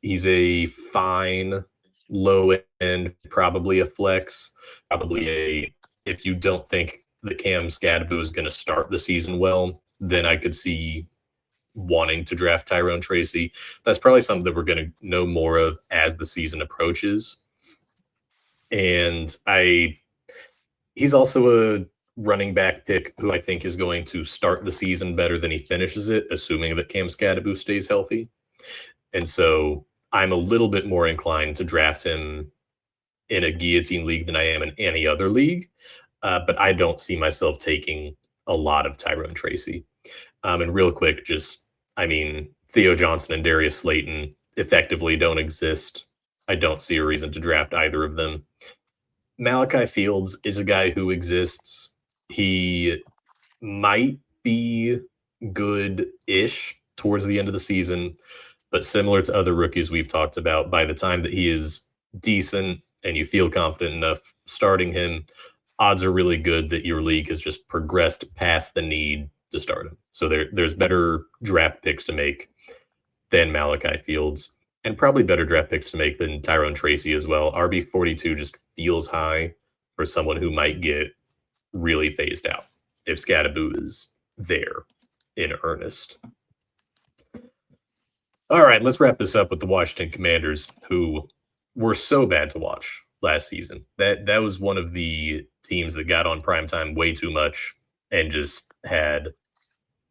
He's a fine low end, probably a flex, probably a, if you don't think that Cam Scadaboo is going to start the season well, then I could see wanting to draft Tyrone Tracy. That's probably something that we're going to know more of as the season approaches. And he's also a running back pick who I think is going to start the season better than he finishes it, assuming that Cam Scadaboo stays healthy. And so I'm a little bit more inclined to draft him in a Guillotine League than I am in any other league. But I don't see myself taking a lot of Tyrone Tracy. And real quick, Theo Johnson and Darius Slayton effectively don't exist. I don't see a reason to draft either of them. Malachi Fields is a guy who exists. He might be good-ish towards the end of the season, but similar to other rookies we've talked about, by the time that he is decent and you feel confident enough starting him, odds are really good that your league has just progressed past the need to start him. So there's better draft picks to make than Malachi Fields, and probably better draft picks to make than Tyrone Tracy as well. RB42 just feels high for someone who might get really phased out if Scadaboo is there in earnest. All right, let's wrap this up with the Washington Commanders, who were so bad to watch last season. That was one of the teams that got on primetime way too much and just had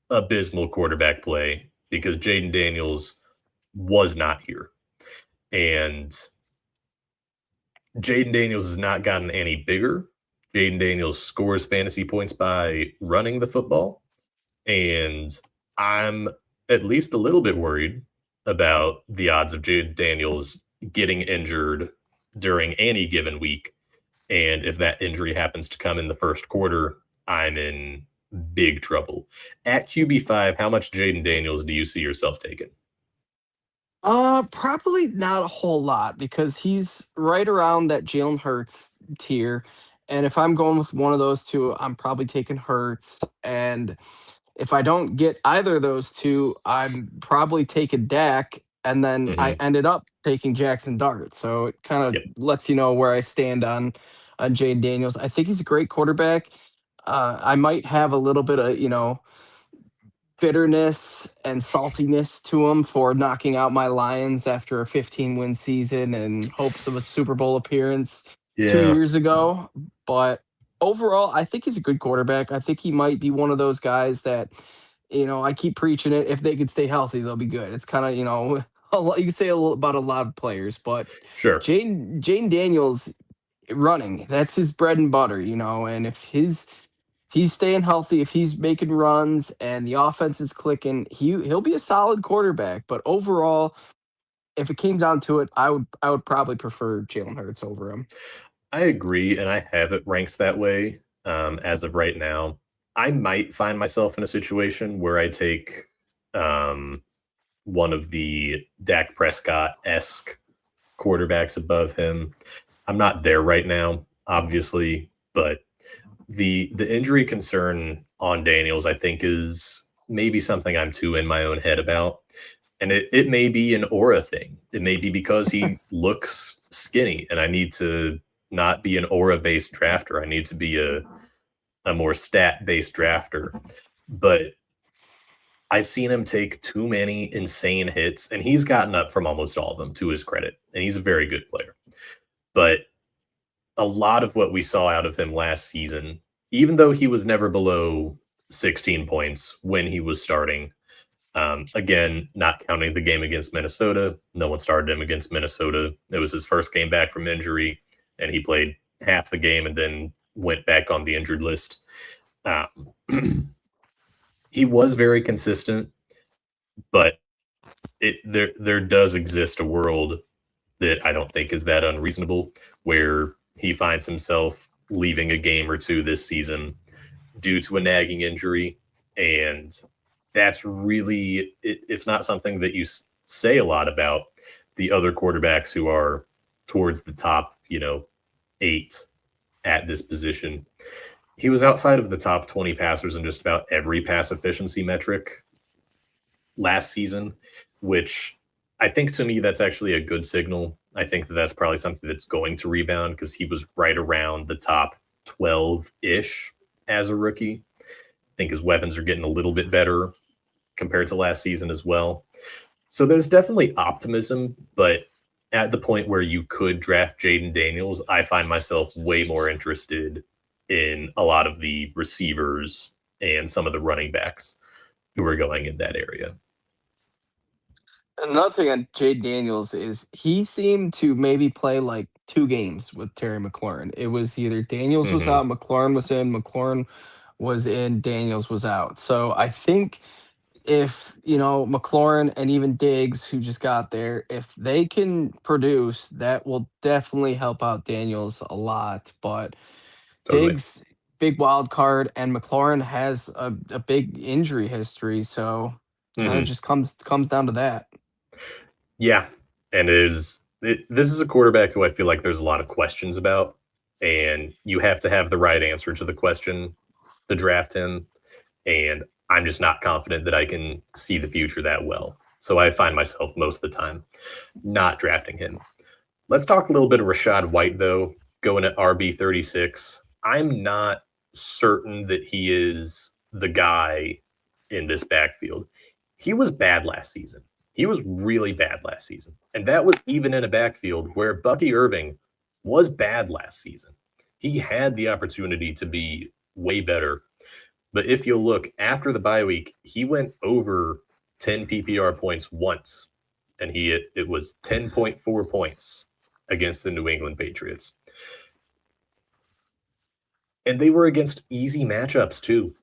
abysmal quarterback play because Jaden Daniels was not here. And Jaden Daniels has not gotten any bigger. Jaden Daniels scores fantasy points by running the football. And I'm at least a little bit worried about the odds of Jaden Daniels getting injured during any given week. And if that injury happens to come in the first quarter, I'm in big trouble. At QB5, how much Jaden Daniels do you see yourself taking? Probably not a whole lot because he's right around that Jalen Hurts tier. And if I'm going with one of those two, I'm probably taking Hurts. And if I don't get either of those two, I'm probably taking Dak. And then I Mm-hmm. ended up taking Jackson Dart. So it kind of Yep. lets you know where I stand on Jane Daniels. I think he's a great quarterback. I might have a little bit of, bitterness and saltiness to him for knocking out my Lions after a 15-win season and hopes of a Super Bowl appearance two Yeah. years ago. But overall, I think he's a good quarterback. I think he might be one of those guys that, I keep preaching it. If they could stay healthy, they'll be good. It's kind of, a lot, you can say a little about a lot of players, but Sure. Jane Daniels running, that's his bread and butter, and if he's staying healthy, if he's making runs and the offense is clicking, he'll be a solid quarterback. But overall, if it came down to it, I would probably prefer Jalen Hurts over him. I agree, and I have it ranks that way as of right now. I might find myself in a situation where I take um, one of the Dak Prescott-esque quarterbacks above him. I'm not there right now, obviously, but the injury concern on Daniels, I think, is maybe something I'm too in my own head about. And it may be an aura thing. It may be because he looks skinny, and I need to not be an aura-based drafter. I need to be a more stat-based drafter. But I've seen him take too many insane hits, and he's gotten up from almost all of them, to his credit. And he's a very good player. But a lot of what we saw out of him last season, even though he was never below 16 points when he was starting, again, not counting the game against Minnesota, no one started him against Minnesota. It was his first game back from injury, and he played half the game and then went back on the injured list. He was very consistent, but there does exist a world that I don't think is that unreasonable, where he finds himself leaving a game or two this season due to a nagging injury. And that's really, it's not something that you say a lot about the other quarterbacks who are towards the top, 8 at this position. He was outside of the top 20 passers in just about every pass efficiency metric last season, which I think to me that's actually a good signal. I think that that's probably something that's going to rebound because he was right around the top 12-ish as a rookie. I think his weapons are getting a little bit better compared to last season as well. So there's definitely optimism, but at the point where you could draft Jaden Daniels, I find myself way more interested in a lot of the receivers and some of the running backs who are going in that area. Another thing on Jade Daniels is he seemed to maybe play like 2 games with Terry McLaurin. It was either Daniels was Mm-hmm. out, McLaurin was in, McLaurin was in, Daniels was out. So I think if McLaurin and even Diggs, who just got there, if they can produce, that will definitely help out Daniels a lot. But Totally. Diggs, big wild card, and McLaurin has a big injury history, so kind of Mm-hmm. just comes down to that. Yeah, and this is a quarterback who I feel like there's a lot of questions about and you have to have the right answer to the question to draft him. And I'm just not confident that I can see the future that well. So I find myself most of the time not drafting him. Let's talk a little bit of Rachaad White, though, going at RB36. I'm not certain that he is the guy in this backfield. He was bad last season. He was really bad last season. And that was even in a backfield where Bucky Irving was bad last season. He had the opportunity to be way better. But if you look after the bye week, he went over 10 PPR points once, and it was 10.4 points against the New England Patriots. And they were against easy matchups too.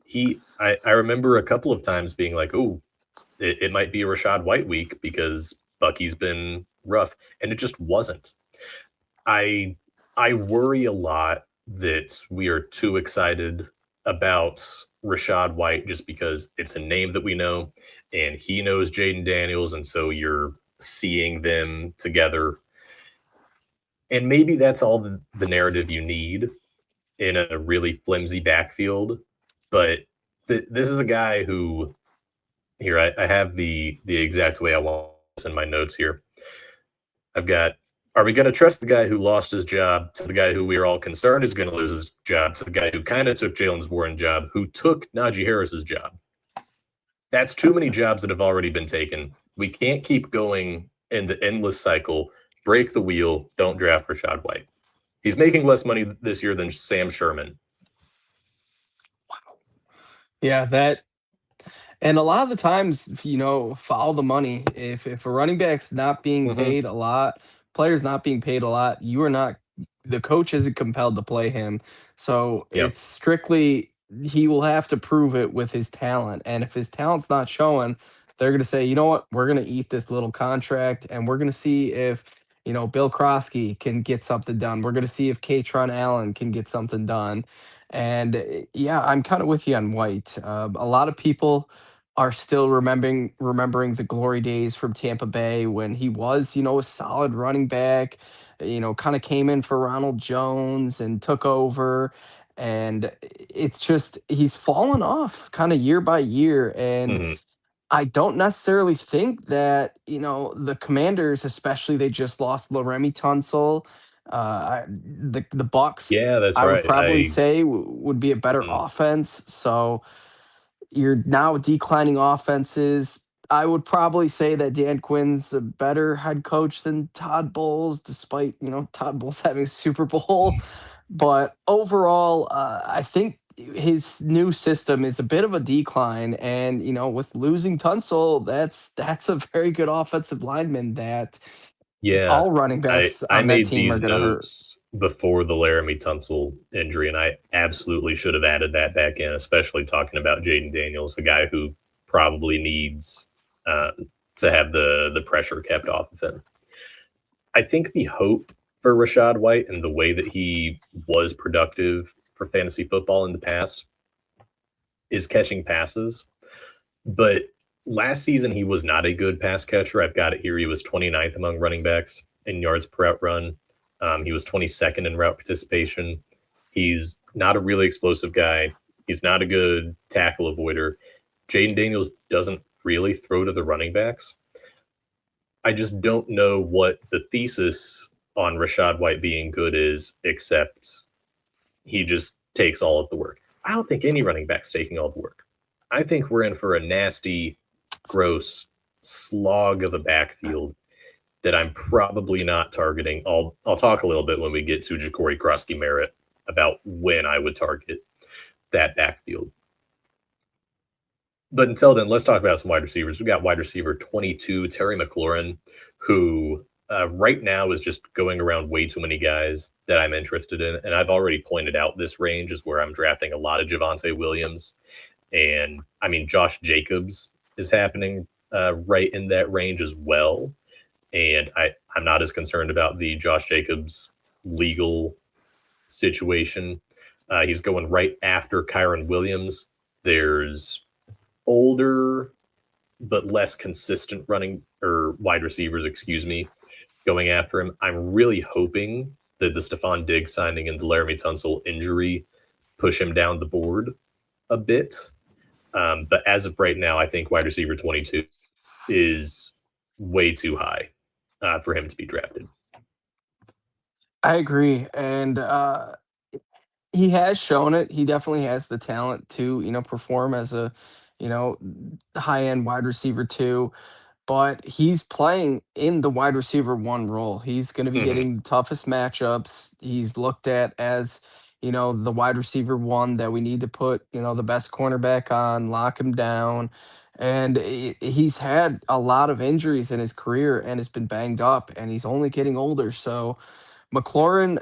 I remember a couple of times being like, oh, it might be a Rachaad White week because Bucky's been rough, and it just wasn't. I worry a lot that we are too excited about Rachaad White just because it's a name that we know, and he knows Jaden Daniels, and so you're seeing them together. And maybe that's all the narrative you need in a really flimsy backfield. But this is a guy who, here, I have the exact way I want this in my notes here. I've got, are we going to trust the guy who lost his job to the guy who we are all concerned is going to lose his job to the guy who kind of took Jalen's Warren job, who took Najee Harris's job? That's too many jobs that have already been taken. We can't keep going in the endless cycle. Break the wheel. Don't draft Rachaad White. He's making less money this year than Sam Sherman. Wow. Yeah, that. And a lot of the times, follow the money. If a running back's not being paid a lot, players not being paid a lot, you are not, the coach isn't compelled to play him. So Yep. it's strictly, he will have to prove it with his talent. And if his talent's not showing, they're going to say, you know what, we're going to eat this little contract, and we're going to see if, Bill Krosky can get something done. We're going to see if Katron Allen can get something done. And yeah, I'm kind of with you on White. A lot of people are still remembering the glory days from Tampa Bay when he was, a solid running back, kind of came in for Ronald Jones and took over. And it's just he's fallen off kind of year by year. And Mm-hmm. I don't necessarily think that, the Commanders, especially, they just lost Laramie Tunsil. The Bucks, Yeah, that's I would right. probably say would be a better Mhm. offense. So you're now declining offenses. I would probably say that Dan Quinn's a better head coach than Todd Bowles, despite Todd Bowles having a Super Bowl. But overall, I think his new system is a bit of a decline, and with losing Tunsil, that's a very good offensive lineman that Yeah, all running backs I on that made team are these going to hurt. notes before the Laramie Tunsil injury, and I absolutely should have added that back in, especially talking about Jaden Daniels, a guy who probably needs uh, to have the pressure kept off of him. I think the hope for Rachaad White and the way that he was productive for fantasy football in the past is catching passes. But last season, he was not a good pass catcher. I've got it here. He was 29th among running backs in yards per route run. He was 22nd in route participation. He's not a really explosive guy. He's not a good tackle avoider. Jaden Daniels doesn't really throw to the running backs. I just don't know what the thesis on Rachaad White being good is, except he just takes all of the work. I don't think any running back's taking all the work. I think we're in for a nasty, gross slog of a backfield that I'm probably not targeting. I'll talk a little bit when we get to Ja'Cory Krosky Merritt about when I would target that backfield. But until then, let's talk about some wide receivers. We got wide receiver 22, Terry McLaurin, who right now is just going around way too many guys that I'm interested in. And I've already pointed out this range is where I'm drafting a lot of Javonte Williams. And I mean, Josh Jacobs is happening right in that range as well. And I'm not as concerned about the Josh Jacobs legal situation. He's going right after Kyron Williams. There's older but less consistent running or wide receivers, going after him. I'm really hoping Did the Stefon Diggs signing and the Laramie Tunsil injury push him down the board a bit? But as of right now, I think wide receiver 22 is way too high for him to be drafted. I agree, and he has shown it. He definitely has the talent to, perform as a, you know, high end wide receiver too. But he's playing in the wide receiver one role. He's going to be Hmm. getting the toughest matchups. He's looked at as, the wide receiver one that we need to put, the best cornerback on, lock him down. And he's had a lot of injuries in his career and has been banged up, and he's only getting older. So McLaurin,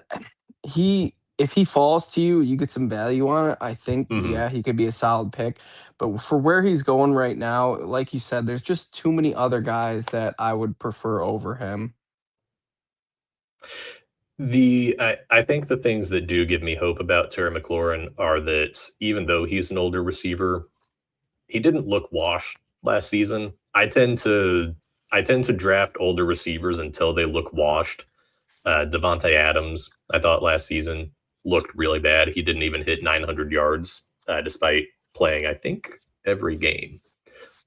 he if he falls to you, you get some value on it. I think, Hmm. yeah, he could be a solid pick. But for where he's going right now, like you said, there's just too many other guys that I would prefer over him. I think the things that do give me hope about Terry McLaurin are that even though he's an older receiver, he didn't look washed last season. I tend to draft older receivers until they look washed. Devontae Adams, I thought last season looked really bad. He didn't even hit 900 yards despite playing, I think, every game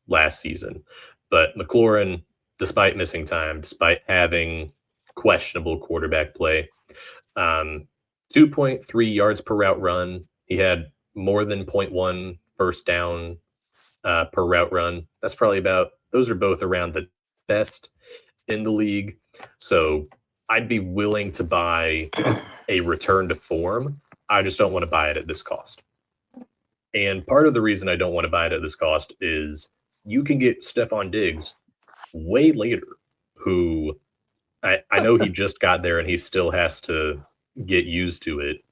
last season. But McLaurin, despite missing time, despite having questionable quarterback play, 2.3 yards per route run. He had more than point 0.1 first down per route run. That's probably about, those are both around the best in the league. So I'd be willing to buy a return to form. I just don't want to buy it at this cost. And part of the reason I don't want to buy it at this cost is you can get Stefon Diggs way later, who I know he just got there and he still has to get used to it,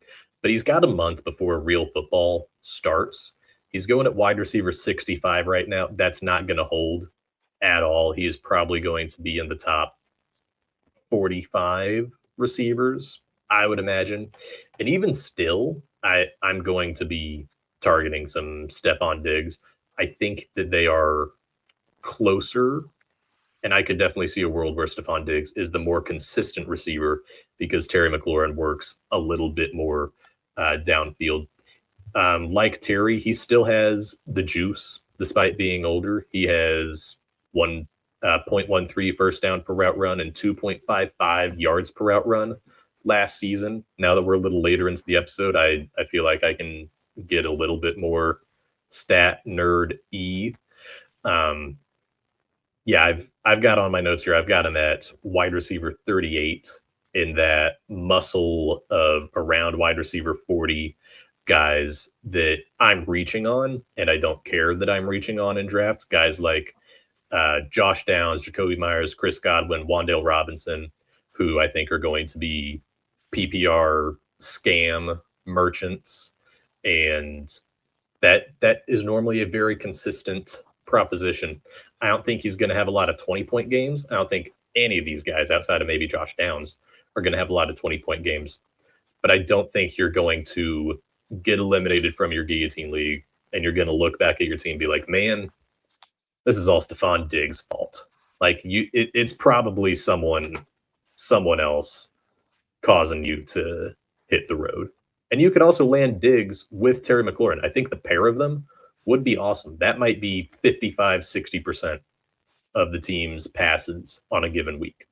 but he's got a month before real football starts. He's going at wide receiver 65 right now. That's not going to hold at all. He is probably going to be in the top 45 receivers, I would imagine. And even still, I'm going to be targeting some Stefon Diggs. I think that they are closer, and I could definitely see a world where Stefon Diggs is the more consistent receiver because Terry McLaurin works a little bit more downfield. Like Terry, he still has the juice despite being older. He has 1.13 first down per route run and 2.55 yards per route run last season. Now that we're a little later into the episode, I feel like I can get a little bit more stat nerd e. Um, yeah, I've got on my notes here. I've got him at wide receiver 38 in that muscle of around wide receiver 40 guys that I'm reaching on, and I don't care that I'm reaching on in drafts. Guys like Josh Downs, Jacoby Myers, Chris Godwin, Wandale Robinson, who I think are going to be PPR scam merchants, and that is normally a very consistent proposition. I don't think he's going to have a lot of 20-point games. I don't think any of these guys outside of maybe Josh Downs are going to have a lot of 20-point games. But I don't think you're going to get eliminated from your Guillotine League and you're going to look back at your team and be like, man, this is all Stefon Diggs' fault. Like it's probably someone else causing you to hit the road. And you could also land Diggs with Terry McLaurin. I think the pair of them would be awesome. That might be 55, 60% of the team's passes on a given week.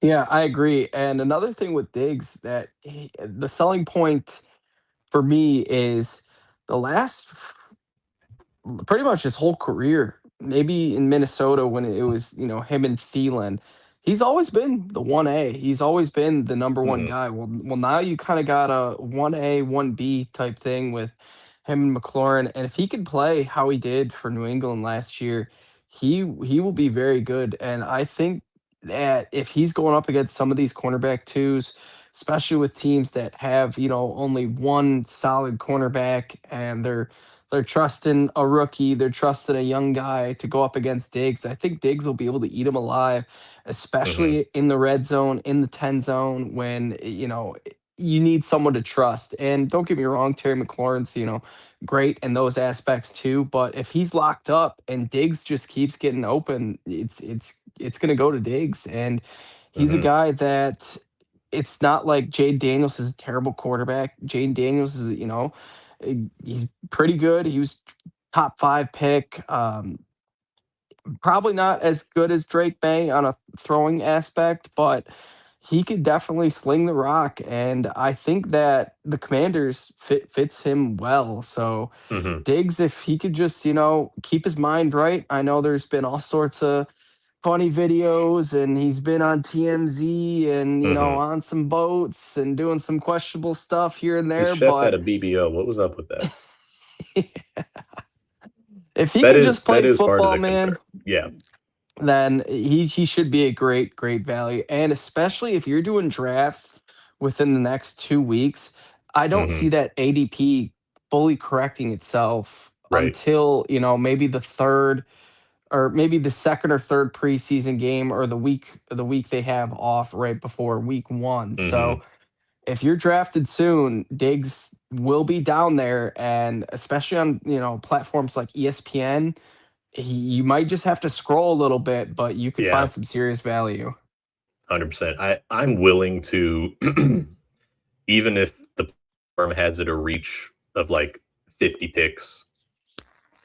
Yeah, I agree. And another thing with Diggs that the selling point for me is the last pretty much his whole career, maybe in Minnesota when it was, him and Thielen. He's always been the 1A. He's always been the number one Mhm. guy. Well, now you kind of got a 1A, 1B type thing with him and McLaurin. And if he can play how he did for New England last year, he will be very good. And I think that if he's going up against some of these cornerback twos, especially with teams that have, only one solid cornerback and they're trusting a rookie. They're trusting a young guy to go up against Diggs. I think Diggs will be able to eat him alive, Mhm. especially in the red zone, in the 10 zone, when, you need someone to trust. And don't get me wrong, Terry McLaurin's, great in those aspects too. But if he's locked up and Diggs just keeps getting open, it's gonna go to Diggs. And he's a Mhm. guy that it's not like Jade Daniels is a terrible quarterback. Jade Daniels is, he's pretty good. He was top 5 pick. Probably not as good as Drake May on a throwing aspect, but he could definitely sling the rock, and I think that the Commanders fits him well. So Hmm. Diggs, if he could just, keep his mind right. I know there's been all sorts of funny videos, and he's been on TMZ and, Hmm. on some boats and doing some questionable stuff here and He's there. chef at But a BBO. What was up with that? if he That could is just that play is part of football, the concern. man, Yeah. then he should be a great value. And especially if you're doing drafts within the next 2 weeks, I don't Hmm. see that ADP fully correcting itself Right. until maybe the third or maybe the second or third preseason game, or the week they have off right before week 1. So Hmm. if you're drafted soon, Diggs will be down there, and especially on platforms like ESPN, you might just have to scroll a little bit, but you could Yeah. find some serious value. 100%. I'm willing to, even if the firm has it a reach of like 50 picks,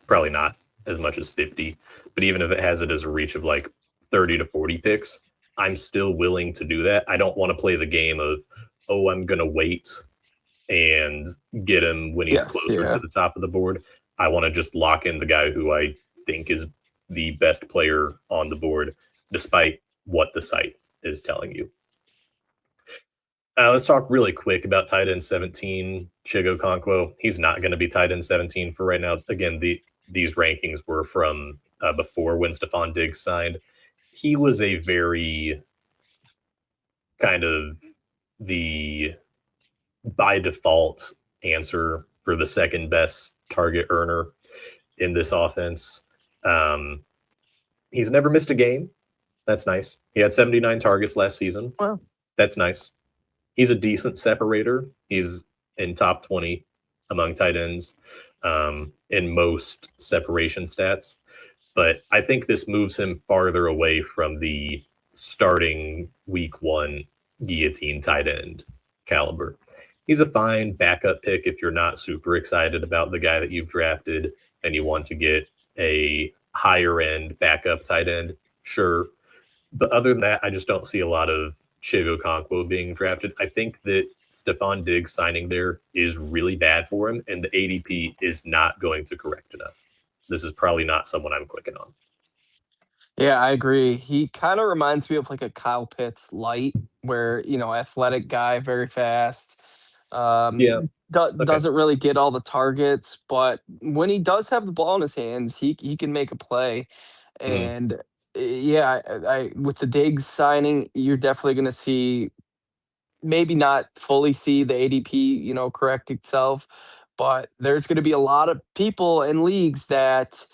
probably not as much as 50, but even if it has it as a reach of like 30 to 40 picks, I'm still willing to do that. I don't want to play the game of, oh, I'm going to wait and get him when he's Yes, closer to yeah. the top of the board. I want to just lock in the guy who I think is the best player on the board, despite what the site is telling you. Let's talk really quick about tight end 17, Chigo Conquo. He's not going to be tight end 17 for right now. Again, these rankings were from before when Stefon Diggs signed. He was a very kind of the by default answer for the second best target earner in this offense. Um, he's never missed a game. That's nice. He had 79 targets last season. Well, That's nice. He's a decent separator. He's in top 20 among tight ends in most separation stats. But I think this moves him farther away from the starting week 1 guillotine tight end caliber. He's a fine backup pick if you're not super excited about the guy that you've drafted and you want to get a higher end backup tight end. Sure. But other than that, I just don't see a lot of Chigo Conquo being drafted. I think that Stefon Diggs signing there is really bad for him, and the ADP is not going to correct enough. This is probably not someone I'm clicking on. yeah, I agree. He kind of reminds me of like a Kyle Pitts light, where athletic guy, very fast. Yeah. Okay. Doesn't really get all the targets, but when he does have the ball in his hands, he can make a play. Mm, And yeah, with the Diggs signing, you're definitely going to see, maybe not fully see the ADP, correct itself, but there's going to be a lot of people in leagues that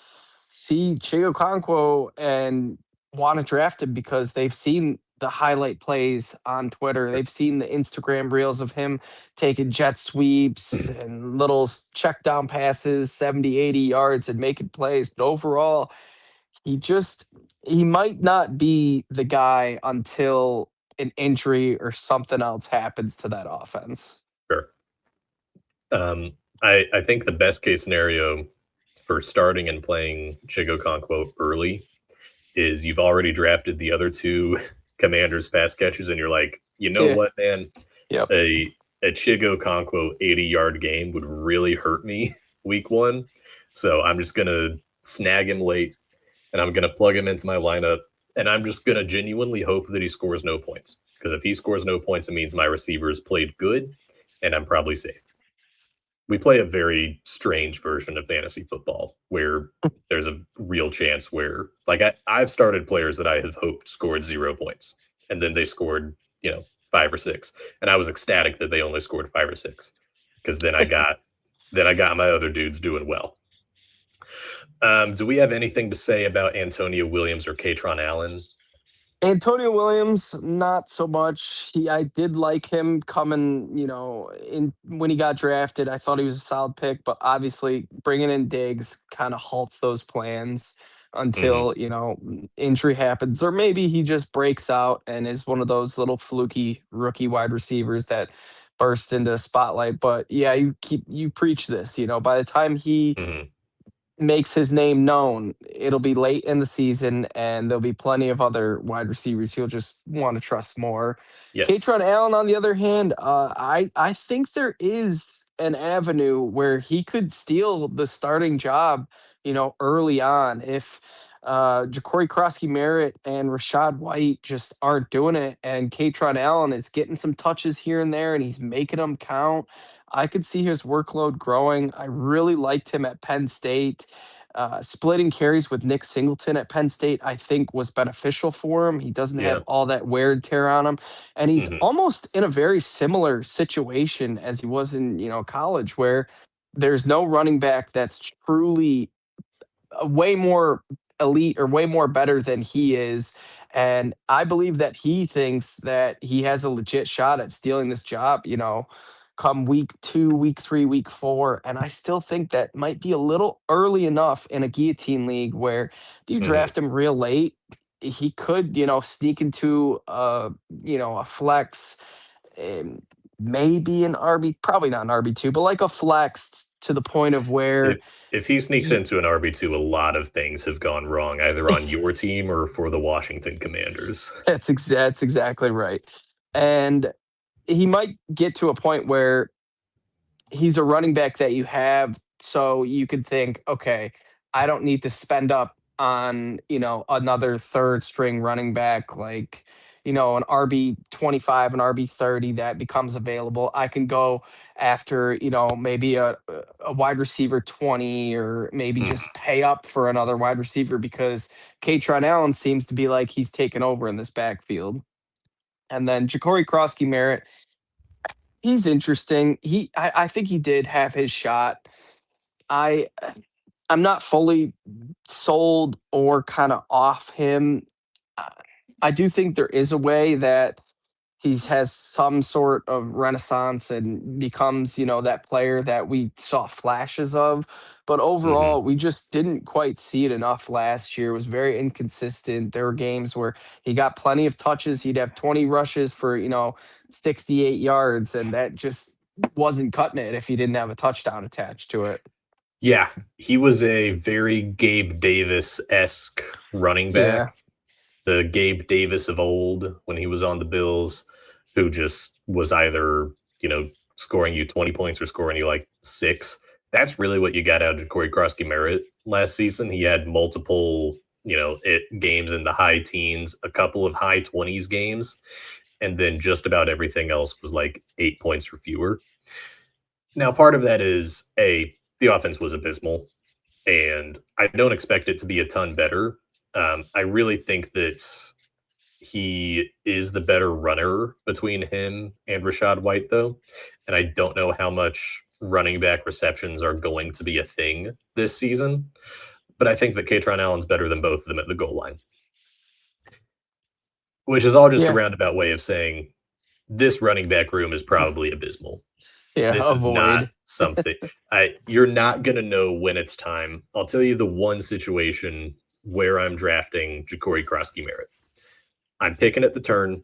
see Chigo Conquo and want to draft him because they've seen the highlight plays on Twitter. sure. They've seen the Instagram reels of him taking jet sweeps and little check down passes, 70, 80 yards and making plays. But overall, he just he might not be the guy until an injury or something else happens to that offense. Sure. I think the best case scenario for starting and playing Chigo Conquo early is you've already drafted the other two Commanders pass catchers, and you're like, you know Yeah. what, man, Yep. a Chigo Conquo 80-yard game would really hurt me week 1. So I'm just gonna snag him late, and I'm gonna plug him into my lineup, and I'm just gonna genuinely hope that he scores no points. Because if he scores no points, it means my receivers played good, and I'm probably safe. We play a very strange version of fantasy football where there's a real chance where like I've started players that I have hoped scored 0 points and then they scored, 5 or 6. And I was ecstatic that they only scored 5 or 6 because then I got my other dudes doing well. Do we have anything to say about Antonio Williams or Katron Allen? Antonio Williams, not so much. I did like him coming, in when he got drafted. I thought he was a solid pick, but obviously bringing in Diggs kind of halts those plans. until, injury happens, or maybe he just breaks out and is one of those little fluky rookie wide receivers that burst into the spotlight. But yeah, you preach this, by the time he Hmm. makes his name known, it'll be late in the season, and there'll be plenty of other wide receivers you'll just want to trust more. Yes. Katron Allen, on the other hand, I think there is an avenue where he could steal the starting job, early on if Ja'Cory Krosky Merritt and Rashad White just aren't doing it, and Katron Allen is getting some touches here and there, and he's making them count. I could see his workload growing. I really liked him at Penn State. Splitting carries with Nick Singleton at Penn State, I think, was beneficial for him. He doesn't have Yeah. all that wear and tear on him, and he's Hmm. almost in a very similar situation as he was in college, where there's no running back that's truly way more elite or way more better than he is. And I believe that he thinks that he has a legit shot at stealing this job, come week 2, week 3, week 4. And I still think that might be a little early enough in a guillotine league where if you Hmm. draft him real late, he could, sneak into a flex, and maybe an RB, probably not an RB2, but like a flex to the point of where If he sneaks into an RB2, a lot of things have gone wrong, either on your team or for the Washington Commanders. That's exactly right. And he might get to a point where he's a running back that you have, so you could think, okay, I don't need to spend up on, another third string running back, like, an RB 25, an RB 30 that becomes available. I can go after, maybe a wide receiver 20, or maybe Mm. just pay up for another wide receiver, because Katron Allen seems to be like he's taken over in this backfield. And then Ja'Cory Krosky Merritt, he's interesting. I think he did have his shot. I I'm not fully sold or kind of off him. Uh, I do think there is a way that he has some sort of renaissance and becomes, that player that we saw flashes of. But Mhm. overall, we just didn't quite see it enough last year. It was very inconsistent. There were games where he got plenty of touches. He'd have 20 rushes for, 68 yards, and that just wasn't cutting it if he didn't have a touchdown attached to it. Yeah, he was a very Gabe Davis-esque running Yeah. back, the Gabe Davis of old when he was on the Bills, who just was either, scoring you 20 points or scoring you like 6. That's really what you got out of Corey Krosky Merritt last season. He had multiple, games in the high teens, a couple of high 20s games, and then just about everything else was like 8 points or fewer. Now, part of that is the offense was abysmal, and I don't expect it to be a ton better. I really think that he is the better runner between him and Rashad White, though, and I don't know how much running back receptions are going to be a thing this season. But I think that Katron Allen's better than both of them at the goal line, which is all just a Yeah. roundabout way of saying this running back room is probably abysmal. Yeah. This is not Avoid. something you're not gonna know when it's time. I'll tell you the one situation where I'm drafting Ja'Cory Krosky Merritt. I'm picking at the turn,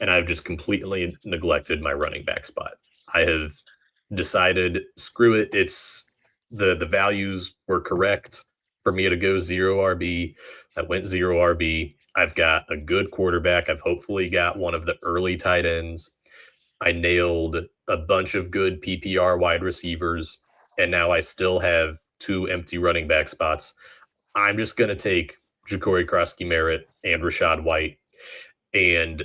and I've just completely neglected my running back spot. I have decided, screw it. It's the values were correct for me to go zero RB. I went zero RB. I've got a good quarterback. I've hopefully got one of the early tight ends. I nailed a bunch of good PPR wide receivers, and now I still have 2 empty running back spots. I'm just going to take Ja'Cory Krosky Merritt and Rashad White. And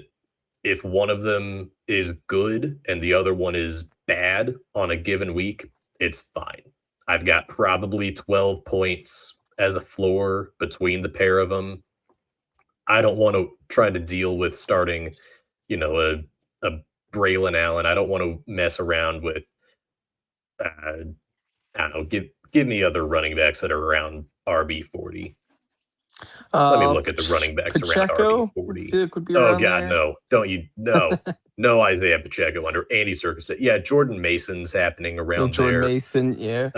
if one of them is good and the other one is bad on a given week, it's fine. I've got probably 12 points as a floor between the pair of them. I don't want to try to deal with starting, a Braylon Allen. I don't want to mess around with, I don't know, give me other running backs that are around RB 40. Let me look at the running backs around RB Pacheco, I 40. feel like would be Oh around God, there. no! Don't you? No, no Isaiah Pacheco under Andy Serkis. Yeah, Jordan Mason's happening Yeah, around Jordan there. Mason. Yeah.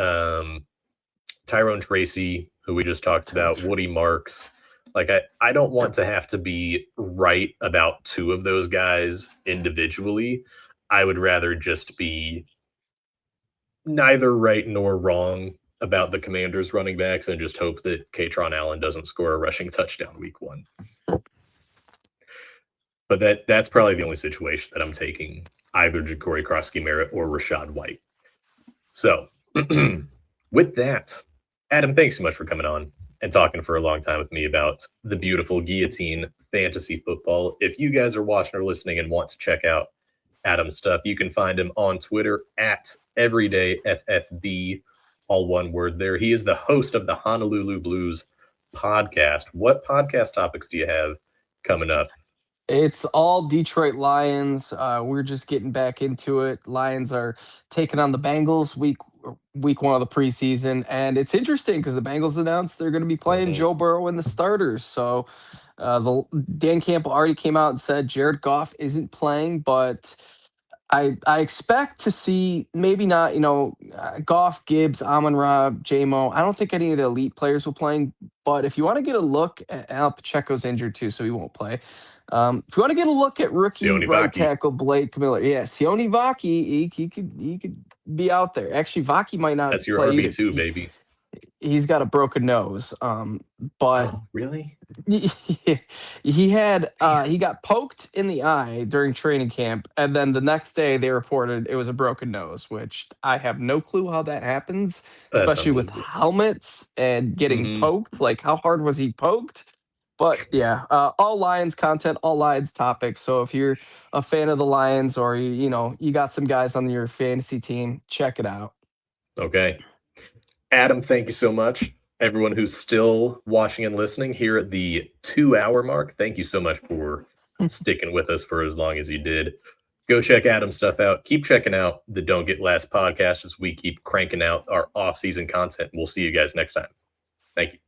Tyrone Tracy who we just talked about, Woody Marks. Like, I don't want to have to be right about two of those guys individually. I would rather just be neither right nor wrong about the Commanders running backs and just hope that Katron Allen doesn't score a rushing touchdown week 1. But that's probably the only situation that I'm taking either Ja'Cory Krosky-Merritt or Rashad White. So with that, Adam, thanks so much for coming on and talking for a long time with me about the beautiful Guillotine fantasy football. If you guys are watching or listening and want to check out Adam's stuff, you can find him on Twitter at EverydayFFB, all one word there. He is the host of the Honolulu Blues podcast. What podcast topics do you have coming up? It's all Detroit Lions. We're just getting back into it. Lions are taking on the Bengals week 1 of the preseason, and it's interesting because the Bengals announced they're going to be playing Joe Burrow in the starters. So the Dan Campbell already came out and said Jared Goff isn't playing, but I expect to see maybe not, Goff, Gibbs, Amon-Ra, J-Mo. I don't think any of the elite players will playing, but if you want to get a look at Al Pacheco's injured too, so he won't play. If you want to get a look at rookie Sione right Vaki. tackle Blake Miller, yeah, Sione Vaki, he could be out there. Actually, Vaki might not. That's your play RB2, either. baby. He's got a broken nose, but really? he got poked in the eye during training camp, and then the next day they reported it was a broken nose, which I have no clue how that happens, That's especially with helmets and getting poked. Like, how hard was he poked? But yeah, all Lions content, all Lions topics. So if you're a fan of the Lions, or you got some guys on your fantasy team, check it out. Okay. Adam, thank you so much. Everyone who's still watching and listening here at the 2-hour mark, thank you so much for sticking with us for as long as you did. Go check Adam's stuff out. Keep checking out the Don't Get Last podcast as we keep cranking out our off-season content. We'll see you guys next time. Thank you.